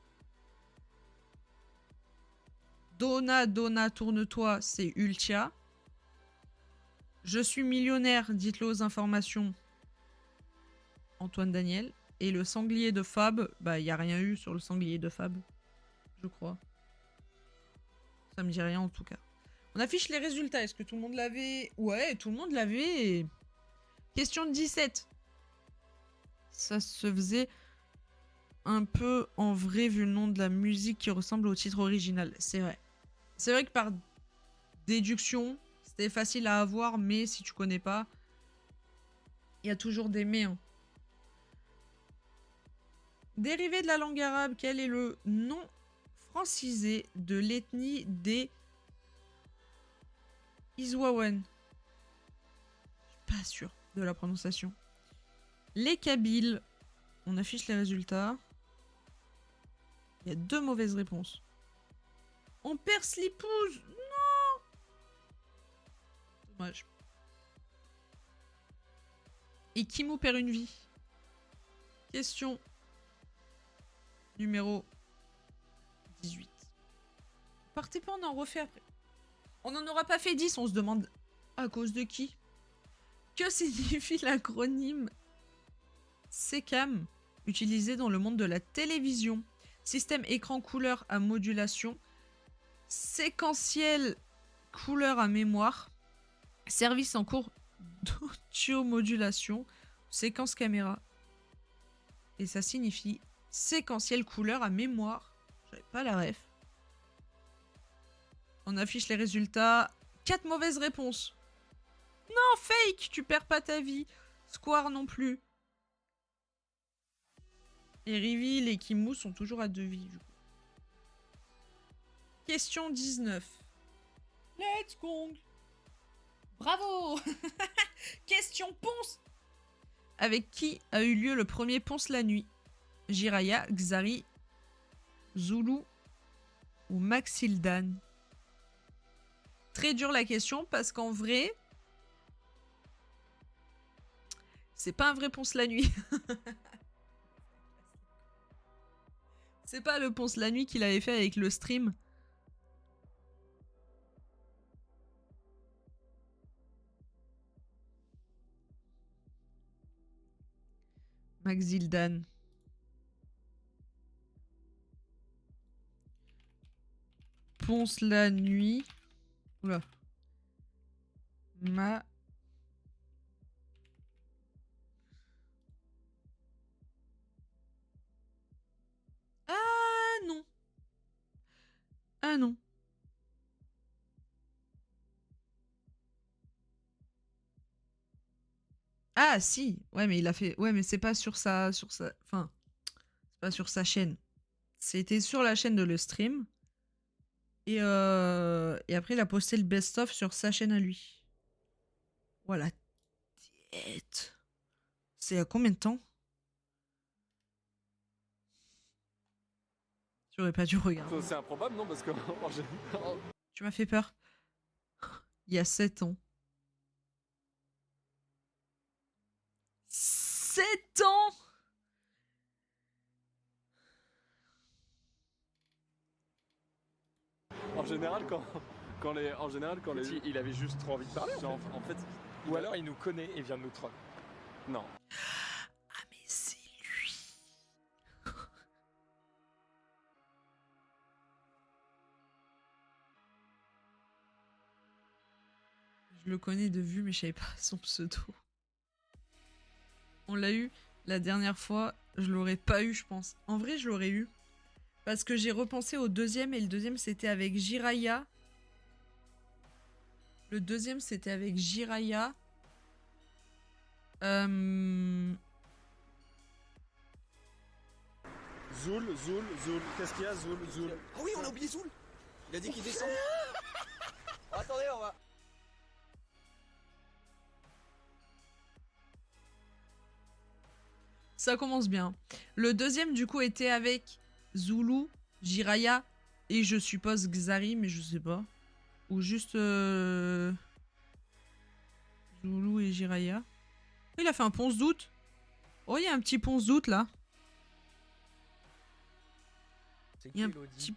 Donna, tourne-toi, c'est Ultia. Je suis millionnaire, dites-le aux informations. Antoine Daniel. Et le sanglier de Fab, bah il n'y a rien eu sur le sanglier de Fab, je crois. Ça me dit rien en tout cas. On affiche les résultats. Est-ce que tout le monde l'avait? Ouais, tout le monde l'avait. Question de 17. Ça se faisait un peu en vrai vu le nom de la musique qui ressemble au titre original. C'est vrai. C'est vrai que par déduction, c'était facile à avoir, mais si tu connais pas, il y a toujours des mais. Hein. Dérivé de la langue arabe, quel est le nom francisé de l'ethnie des Iswawen? Je suis pas sûr de la prononciation. Les Kabyles. On affiche les résultats. Il y a 2 mauvaises réponses. On perce l'épouse. Non. Dommage. Et Kimou perd une vie. Question numéro 18. Partez pas, on en refait après. On n'en aura pas fait 10, on se demande à cause de qui. Que signifie l'acronyme SECAM, utilisé dans le monde de la télévision? Système écran couleur à modulation, séquentiel couleur à mémoire, service en cours d'automodulation, séquence caméra. Et ça signifie séquentiel couleur à mémoire. J'avais pas la ref. On affiche les résultats. 4 mauvaises réponses. Non, fake, tu perds pas ta vie. Square non plus. Et Reveal et Kimou sont toujours à 2 vies, du coup. Question 19. Let's go. Bravo. Question Ponce. Avec qui a eu lieu le premier Ponce la nuit? Jiraya, Xari, Zulu ou Maxildan? Très dur la question parce qu'en vrai, c'est pas un vrai Ponce la nuit. C'est pas le Ponce la nuit qu'il avait fait avec le stream. Maxildan. Ponce la nuit. Oula. Ah non. Ah non. Ah si. Ouais, mais il a fait. Ouais, mais c'est pas sur sa. Enfin. C'est pas sur sa chaîne. C'était sur la chaîne de le stream. Et après, il a posté le best-of sur sa chaîne à lui. Voilà. Tête. C'est à combien de temps? J'aurais pas dû regarder. C'est improbable, non? Parce que Tu m'as fait peur. Il y a 7 ans. 7 ans! en général, quand les... Il avait juste trop envie de parler. En fait, Ou alors il nous connaît et vient de nous troll. non. Ah mais c'est lui. Je le connais de vue, mais je savais pas son pseudo. On l'a eu la dernière fois. Je l'aurais pas eu, je pense. En vrai, je l'aurais eu. Parce que j'ai repensé au deuxième, et le deuxième, c'était avec Jiraya. Le deuxième, c'était avec Jiraya. Zoul. Qu'est-ce qu'il y a, Zoul? Ah oui, on a oublié Zoul. Il a dit qu'il descend. Attendez, on va. Ça commence bien. Le deuxième, du coup, était avec Zulu, Jiraya et je suppose Xari, mais je sais pas. Ou juste Zulu et Jiraya. Il a fait un ponce d'août. Oh, il y a un petit ponce d'août là. C'est Il y a un petit...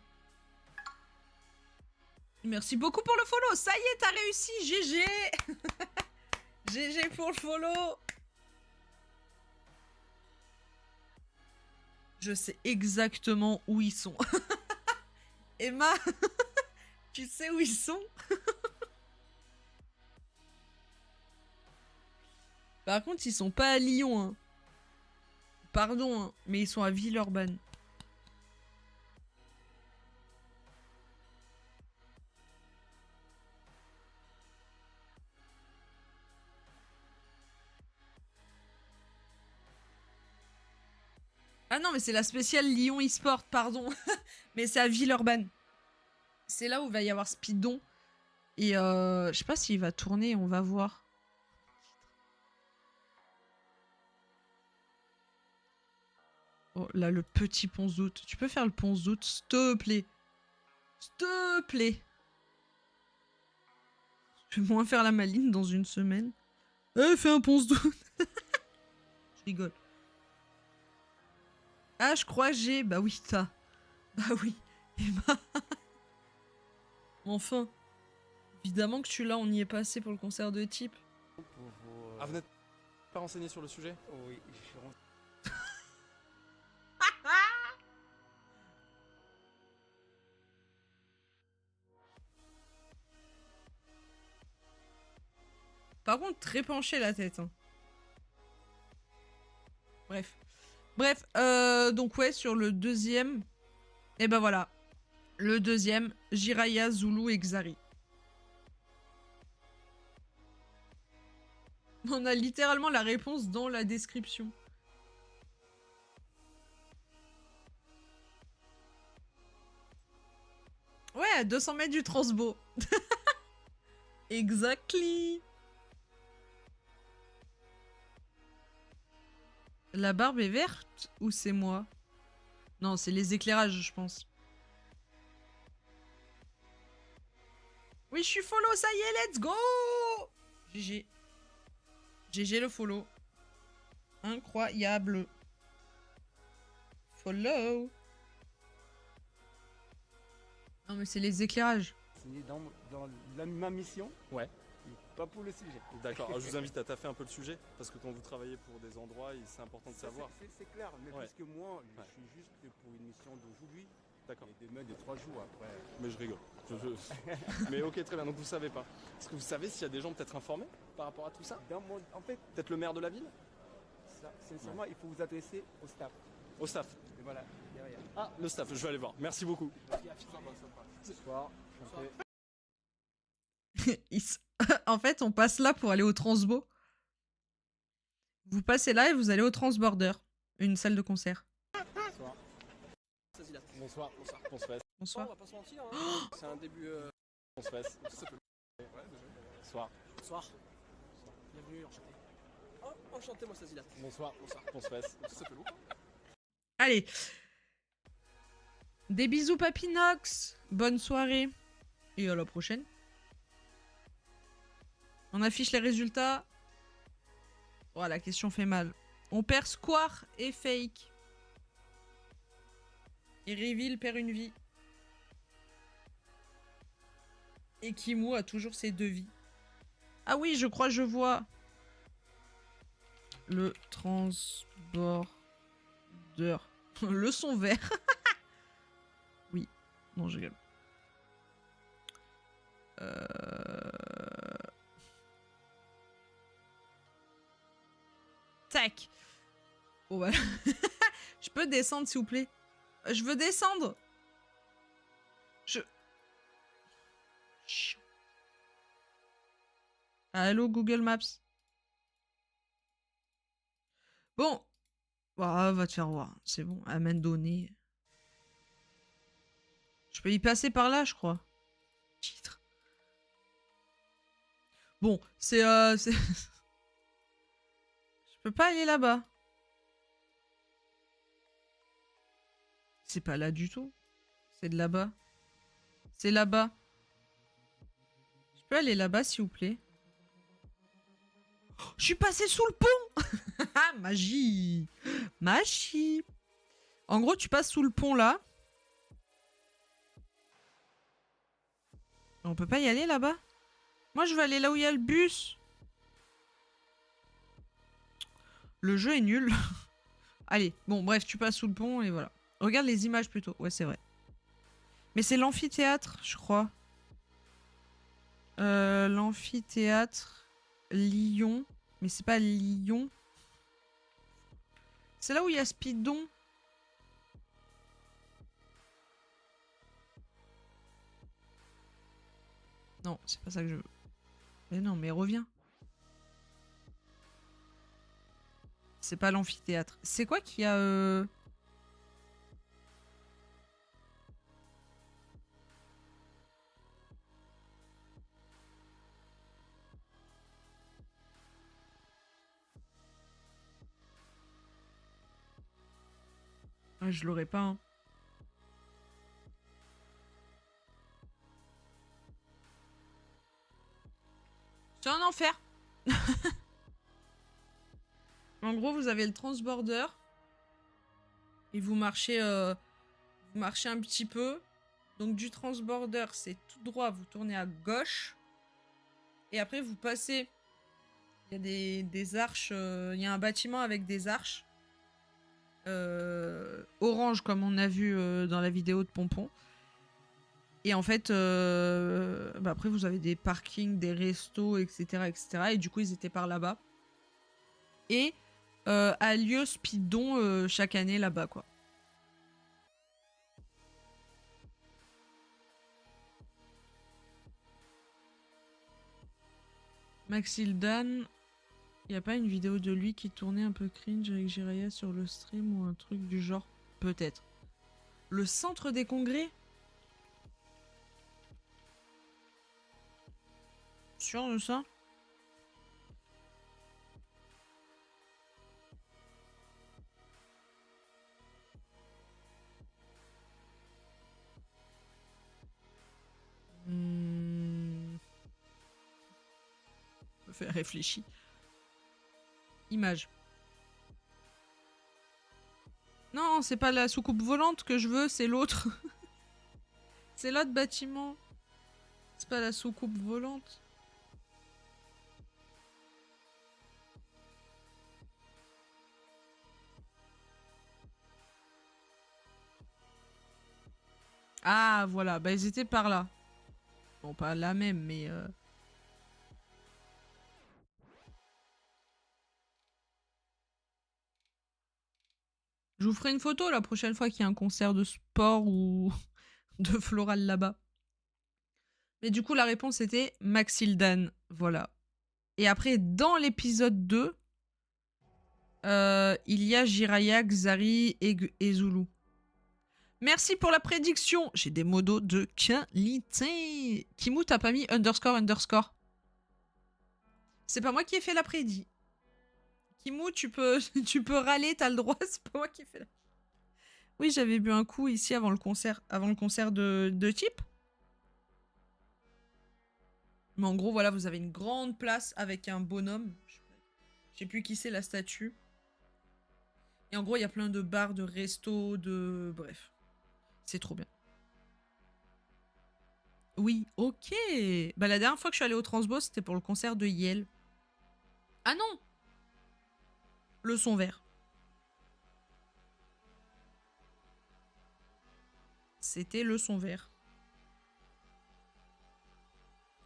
Merci beaucoup pour le follow. Ça y est, t'as réussi. GG. GG pour le follow. Je sais exactement où ils sont. Emma, tu sais où ils sont? Par contre, ils sont pas à Lyon. Hein. Pardon, hein, mais ils sont à Villeurbanne. Ah non, mais c'est la spéciale Lyon eSport, pardon. Mais c'est à Villeurbanne. C'est là où va y avoir Speedon. Et je sais pas s'il va tourner, on va voir. Oh là, le petit ponce d'août. Tu peux faire le ponce d'août, s'il te plaît. S'il te plaît. Je vais moins faire la maline dans une semaine. Eh, fais un ponce d'août. Je rigole. Ah, je crois que j'ai... Bah oui, ça. Bah oui. Emma. Enfin. Évidemment que je suis là, on y est passé pour le concert de Type. Ah, vous n'êtes pas renseigné sur le sujet? Oui, je suis rentré. Par contre, très penché la tête. Hein. Bref. Bref, donc ouais, sur le deuxième... Et ben voilà. Le deuxième, Jiraya, Zulu et Xari. On a littéralement la réponse dans la description. Ouais, à 200 mètres du transbo. Exactly. La barbe est verte ou c'est moi? Non, c'est les éclairages, je pense. Oui, je suis follow, ça y est, let's go! GG. GG le follow. Incroyable. Follow. Non, mais c'est les éclairages. Dans ma mission. Ouais. Pas pour le sujet. D'accord, alors je vous invite à taffer un peu le sujet, parce que quand vous travaillez pour des endroits, c'est important de savoir. C'est clair, mais Ouais. parce que moi, je Ouais. suis juste pour une mission d'aujourd'hui. D'accord. Et demain, de 3 jours après. Mais je rigole. Mais ok, très bien, donc vous savez pas. Est-ce que vous savez s'il y a des gens peut-être informés par rapport à tout ça? En fait, Peut-être le maire de la ville? ça, sincèrement, il faut vous adresser au staff. Au staff. Et voilà, derrière. Ah, le staff, je vais aller voir. Merci beaucoup. Bonsoir, enchanté. En fait, on passe là pour aller au Transbo. Vous passez là et vous allez au Transborder, une salle de concert. Bonsoir. Bonsoir. On se fait. Bonsoir. On va pas se mentir, hein. C'est un début. On se fait. Bonsoir. Bonsoir. Bienvenue, enchanté. Oh, enchanté, moi, Stazilat. Bonsoir. On se fait. Allez. Des bisous, Papinox. Bonne soirée. Et à la prochaine. On affiche les résultats. Oh, la question fait mal. On perd Square et Fake. Et Reveal perd une vie. Et Kimu a toujours ses 2 vies. Ah oui, je crois que je vois. Le transborder. Le son vert. Oui. Non, je rigole. Tac. Bon, voilà. Je peux descendre, s'il vous plaît? Je veux descendre. Chiant. Allô, Google Maps. Bon. Ah, va te faire voir. C'est bon. Amène données. Je peux y passer par là, je crois. Titre. Bon, c'est... Je peux pas aller là-bas. C'est pas là du tout. C'est de là-bas. C'est là-bas. Je peux aller là-bas, s'il vous plaît? Oh, je suis passé sous le pont. Magie. Magie. En gros, tu passes sous le pont, là. On peut pas y aller, là-bas? Moi, je veux aller là où il y a le bus. Le jeu est nul. Allez, bon, bref, tu passes sous le pont et voilà. Regarde les images plutôt. Ouais, c'est vrai. Mais c'est l'amphithéâtre, je crois. L'amphithéâtre Lyon. Mais c'est pas Lyon. C'est là où il y a Speedon. Non, c'est pas ça que je veux. Mais non, mais reviens. C'est pas l'amphithéâtre. C'est quoi qu'il y a Ah, je l'aurais pas, hein. C'est un enfer. En gros, vous avez le transborder. Et vous marchez un petit peu. Donc du transborder, c'est tout droit, vous tournez à gauche. Et après, vous passez. Il y a des arches. Il y a un bâtiment avec des arches. Orange, comme on a vu dans la vidéo de Pompon. Et en fait, après, vous avez des parkings, des restos, etc., etc. Et du coup, ils étaient par là-bas. Et a lieu Speedon chaque année là-bas, quoi. Maxildan, il n'y a pas une vidéo de lui qui tournait un peu cringe avec Jiraya sur le stream ou un truc du genre? Peut-être. Le centre des congrès? Sûr de ça? Me fait réfléchir. Image. Non, c'est pas la soucoupe volante que je veux, c'est l'autre. C'est l'autre bâtiment. C'est pas la soucoupe volante. Ah, voilà. Bah, ils étaient par là. Bon, pas la même, mais... Je vous ferai une photo la prochaine fois qu'il y a un concert de sport ou de floral là-bas. Mais du coup, la réponse était Maxildan. Voilà. Et après, dans l'épisode 2, il y a Jiraya, Xari et Zulu. Merci pour la prédiction. J'ai des modos de qualité. Kimou, t'as pas mis __. C'est pas moi qui ai fait la prédit. Kimou, tu peux râler, t'as le droit, c'est pas moi qui ai fait la... Oui, j'avais bu un coup ici avant le concert de Chip. Mais en gros, voilà, vous avez une grande place avec un bonhomme. Je sais plus qui c'est, la statue. Et en gros, il y a plein de bars, de restos, de... Bref. C'est trop bien. Oui, ok. Bah, la dernière fois que je suis allée au Transbo, c'était pour le concert de Yel. Ah non! Le son vert. C'était le son vert.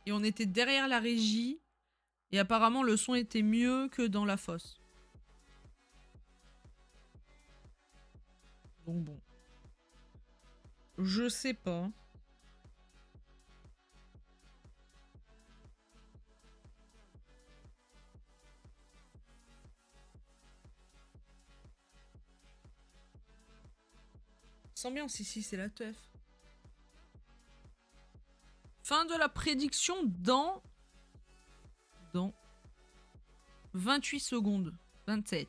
Et on était derrière la régie. Et apparemment, le son était mieux que dans la fosse. Donc bon. Je sais pas. Sans bien ici, c'est la teuf. Fin de la prédiction dans 28 secondes. 27,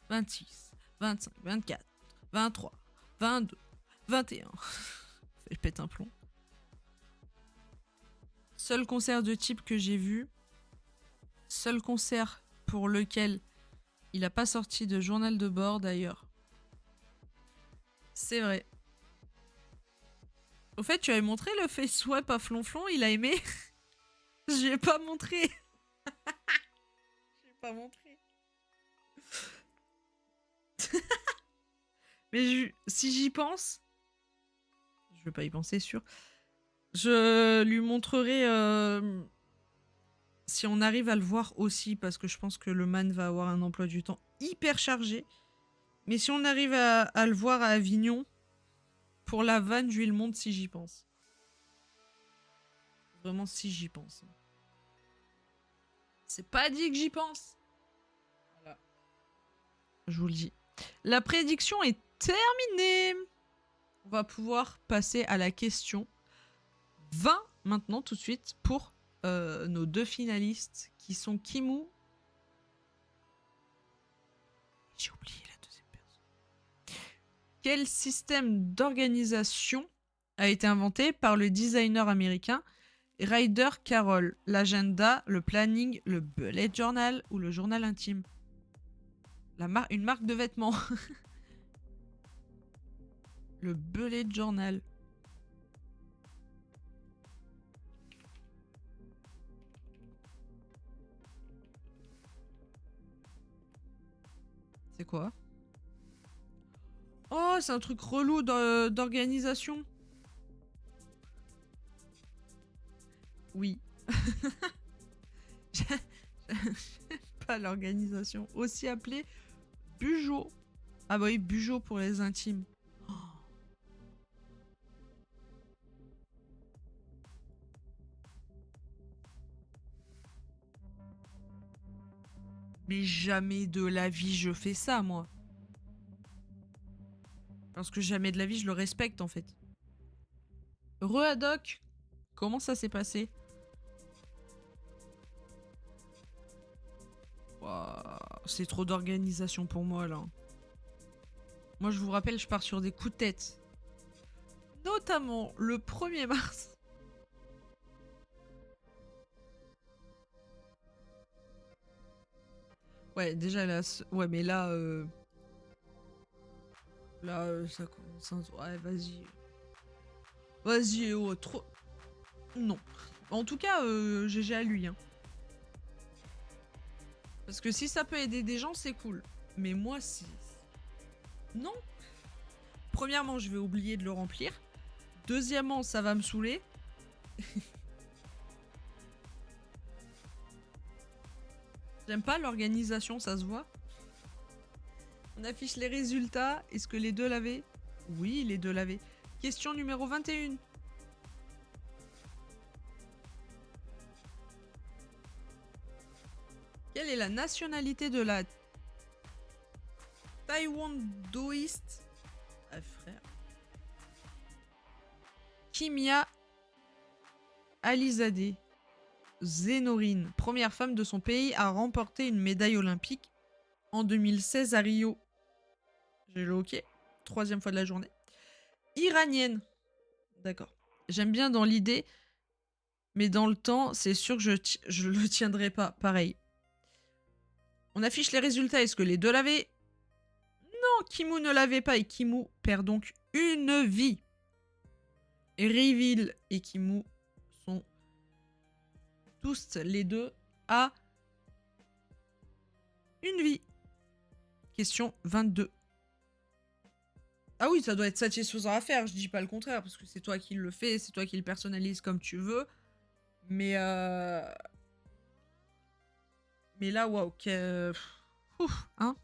26, 25, 24, 23, 22, 21. Je pète un plomb. Seul concert de type que j'ai vu. Seul concert pour lequel il n'a pas sorti de journal de bord d'ailleurs. C'est vrai. Au fait, tu avais montré le face swipe à Flonflon, il a aimé. Je lui ai pas montré. Je lui ai pas montré. Mais si j'y pense, je vais pas y penser sûr. Je lui montrerai si on arrive à le voir aussi, parce que je pense que le man va avoir un emploi du temps hyper chargé. Mais si on arrive à le voir à Avignon, pour la vanne, je lui le montre si j'y pense. Vraiment si j'y pense. C'est pas dit que j'y pense. Voilà. Je vous le dis. La prédiction est terminée. On va pouvoir passer à la question 20 maintenant tout de suite pour nos deux finalistes qui sont Kimu. J'ai oublié la deuxième personne. Quel système d'organisation a été inventé par le designer américain Ryder Carroll? L'agenda, le planning, le bullet journal ou le journal intime? Une marque de vêtements. Le bullet journal. C'est quoi? Oh, c'est un truc relou d'organisation. Oui. J'aime pas l'organisation. Aussi appelée Bugeot. Ah bah oui, Bugeot pour les intimes. Oh. Mais jamais de la vie je fais ça, moi. Parce que jamais de la vie je le respecte, en fait. Re-Haddock, comment ça s'est passé? Wow, c'est trop d'organisation pour moi, là. Moi, je vous rappelle, je pars sur des coups de tête. Notamment le 1er mars. Ouais, déjà, là... Ouais, mais là... Là, ça commence à... Ouais, vas-y. Vas-y, oh, trop... Non. En tout cas, GG à lui, hein. Parce que si ça peut aider des gens, c'est cool. Mais moi, si... Non. Premièrement, je vais oublier de le remplir. Deuxièmement, ça va me saouler. J'aime pas l'organisation, ça se voit. On affiche les résultats. Est-ce que les deux l'avaient? Oui, les deux l'avaient. Question numéro 21. Quelle est la nationalité de la taïwandoïste frère Kimia Alizadeh Zénorine, première femme de son pays à remporter une médaille olympique en 2016 à Rio. J'ai le hockey, 3e fois de la journée. Iranienne. D'accord. J'aime bien dans l'idée, mais dans le temps, c'est sûr que je le tiendrai pas. Pareil. On affiche les résultats. Est-ce que les deux l'avaient? Non, Kimu ne l'avait pas et Kimu perd donc une vie. Reveal et Kimu sont tous les deux à une vie. Question 22. Ah oui, ça doit être satisfaisant à faire, je dis pas le contraire, parce que c'est toi qui le fais, c'est toi qui le personnalise comme tu veux. Mais là, waouh, hein.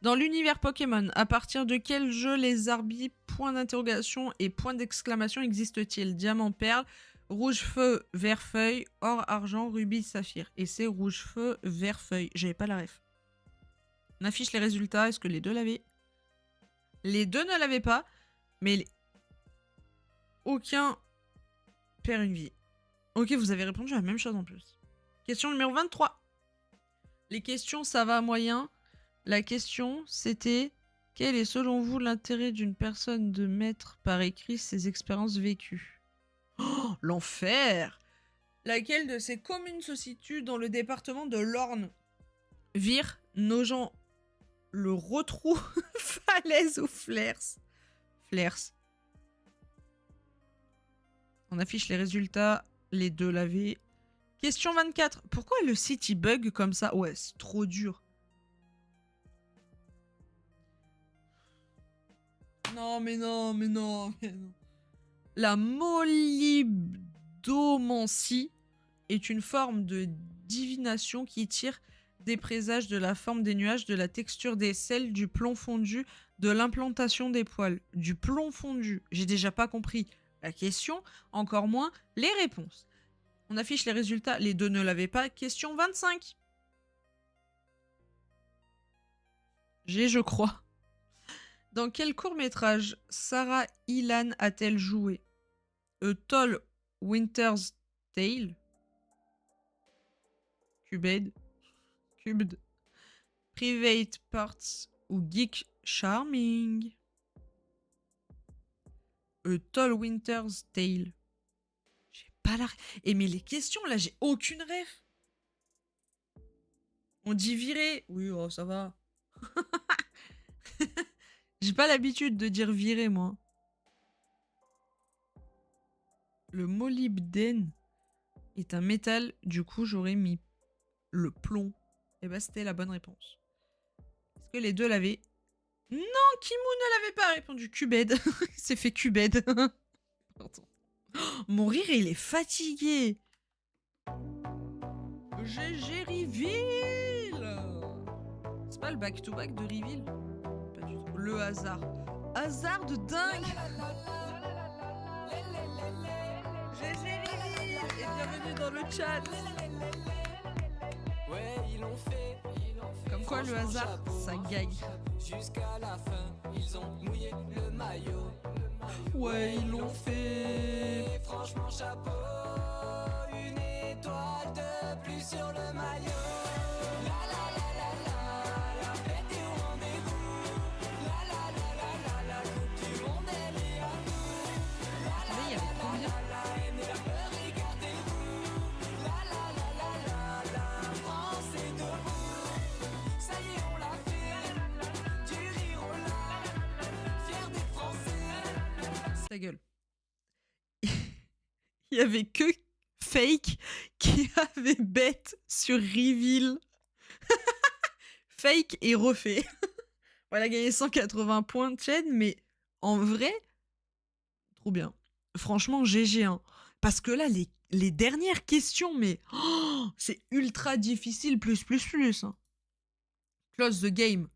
Dans l'univers Pokémon, à partir de quel jeu les arbis, point d'interrogation et point d'exclamation existent-ils? Diamant, perle, rouge feu, vert feuille, or, argent, rubis, saphir. Et c'est rouge feu, vert feuille. J'avais pas la ref. On affiche les résultats. Est-ce que les deux l'avaient? Les deux ne l'avaient pas, mais aucun perd une vie. Ok, vous avez répondu à la même chose en plus. Question numéro 23. Les questions, ça va moyen. La question, c'était: quel est selon vous l'intérêt d'une personne de mettre par écrit ses expériences vécues? Oh, l'enfer! Laquelle de ces communes se situe dans le département de l'Orne? Vire, Nogent, le Rotrou, Falaise ou Flers? Flers. On affiche les résultats. Les deux l'avaient. Question 24. Pourquoi le site il bug comme ça? Ouais, c'est trop dur. Non, mais non, mais non, mais non. La molybdomancie est une forme de divination qui tire des présages de la forme des nuages, de la texture des sels, du plomb fondu, de l'implantation des poils. Du plomb fondu. J'ai déjà pas compris la question, encore moins les réponses. On affiche les résultats. Les deux ne l'avaient pas. Question 25. Je crois. Dans quel court-métrage Sarah Ilan a-t-elle joué? A Tall Winter's Tale, Cubed, Private Parts ou Geek Charming? A Tall Winter's Tale. J'ai pas la... Et mais les questions, là, j'ai aucune ref. On dit virer. Oui, oh, ça va. J'ai pas l'habitude de dire virer, moi. Le molybdène est un métal. Du coup, j'aurais mis le plomb. Et bah, c'était la bonne réponse. Est-ce que les deux l'avaient? Non, Kimou ne l'avait pas répondu. Cubed. Il s'est fait Cubed. Mon rire, il est fatigué. GG Reveal. C'est pas le back-to-back de Reveal? Pas du tout. Le hasard. Hasard de dingue. GG Reveal. Et bienvenue dans le chat. Comme quoi le hasard, ça gagne. Jusqu'à la fin, ils ont mouillé le maillot. Ouais, ils l'ont fait. Franchement, chapeau. Une étoile de plus sur le maillot. La la la la la, la fête est au rendez-vous. La la la la la, la coupe du monde elle est à nous. La la la la la, aimez la peur, regardez-vous. La la la la la, la France est debout. Ça y est, on l'a fait. Du rire au larmes, fier des Français. Ta gueule. Il y avait que Fake qui avait bête sur Reveal. Fake et refait. Voilà, gagné 180 points de chaîne, mais en vrai, trop bien. Franchement, GG. Hein. Parce que là, les dernières questions, mais oh, c'est ultra difficile, plus. Hein. Close the game.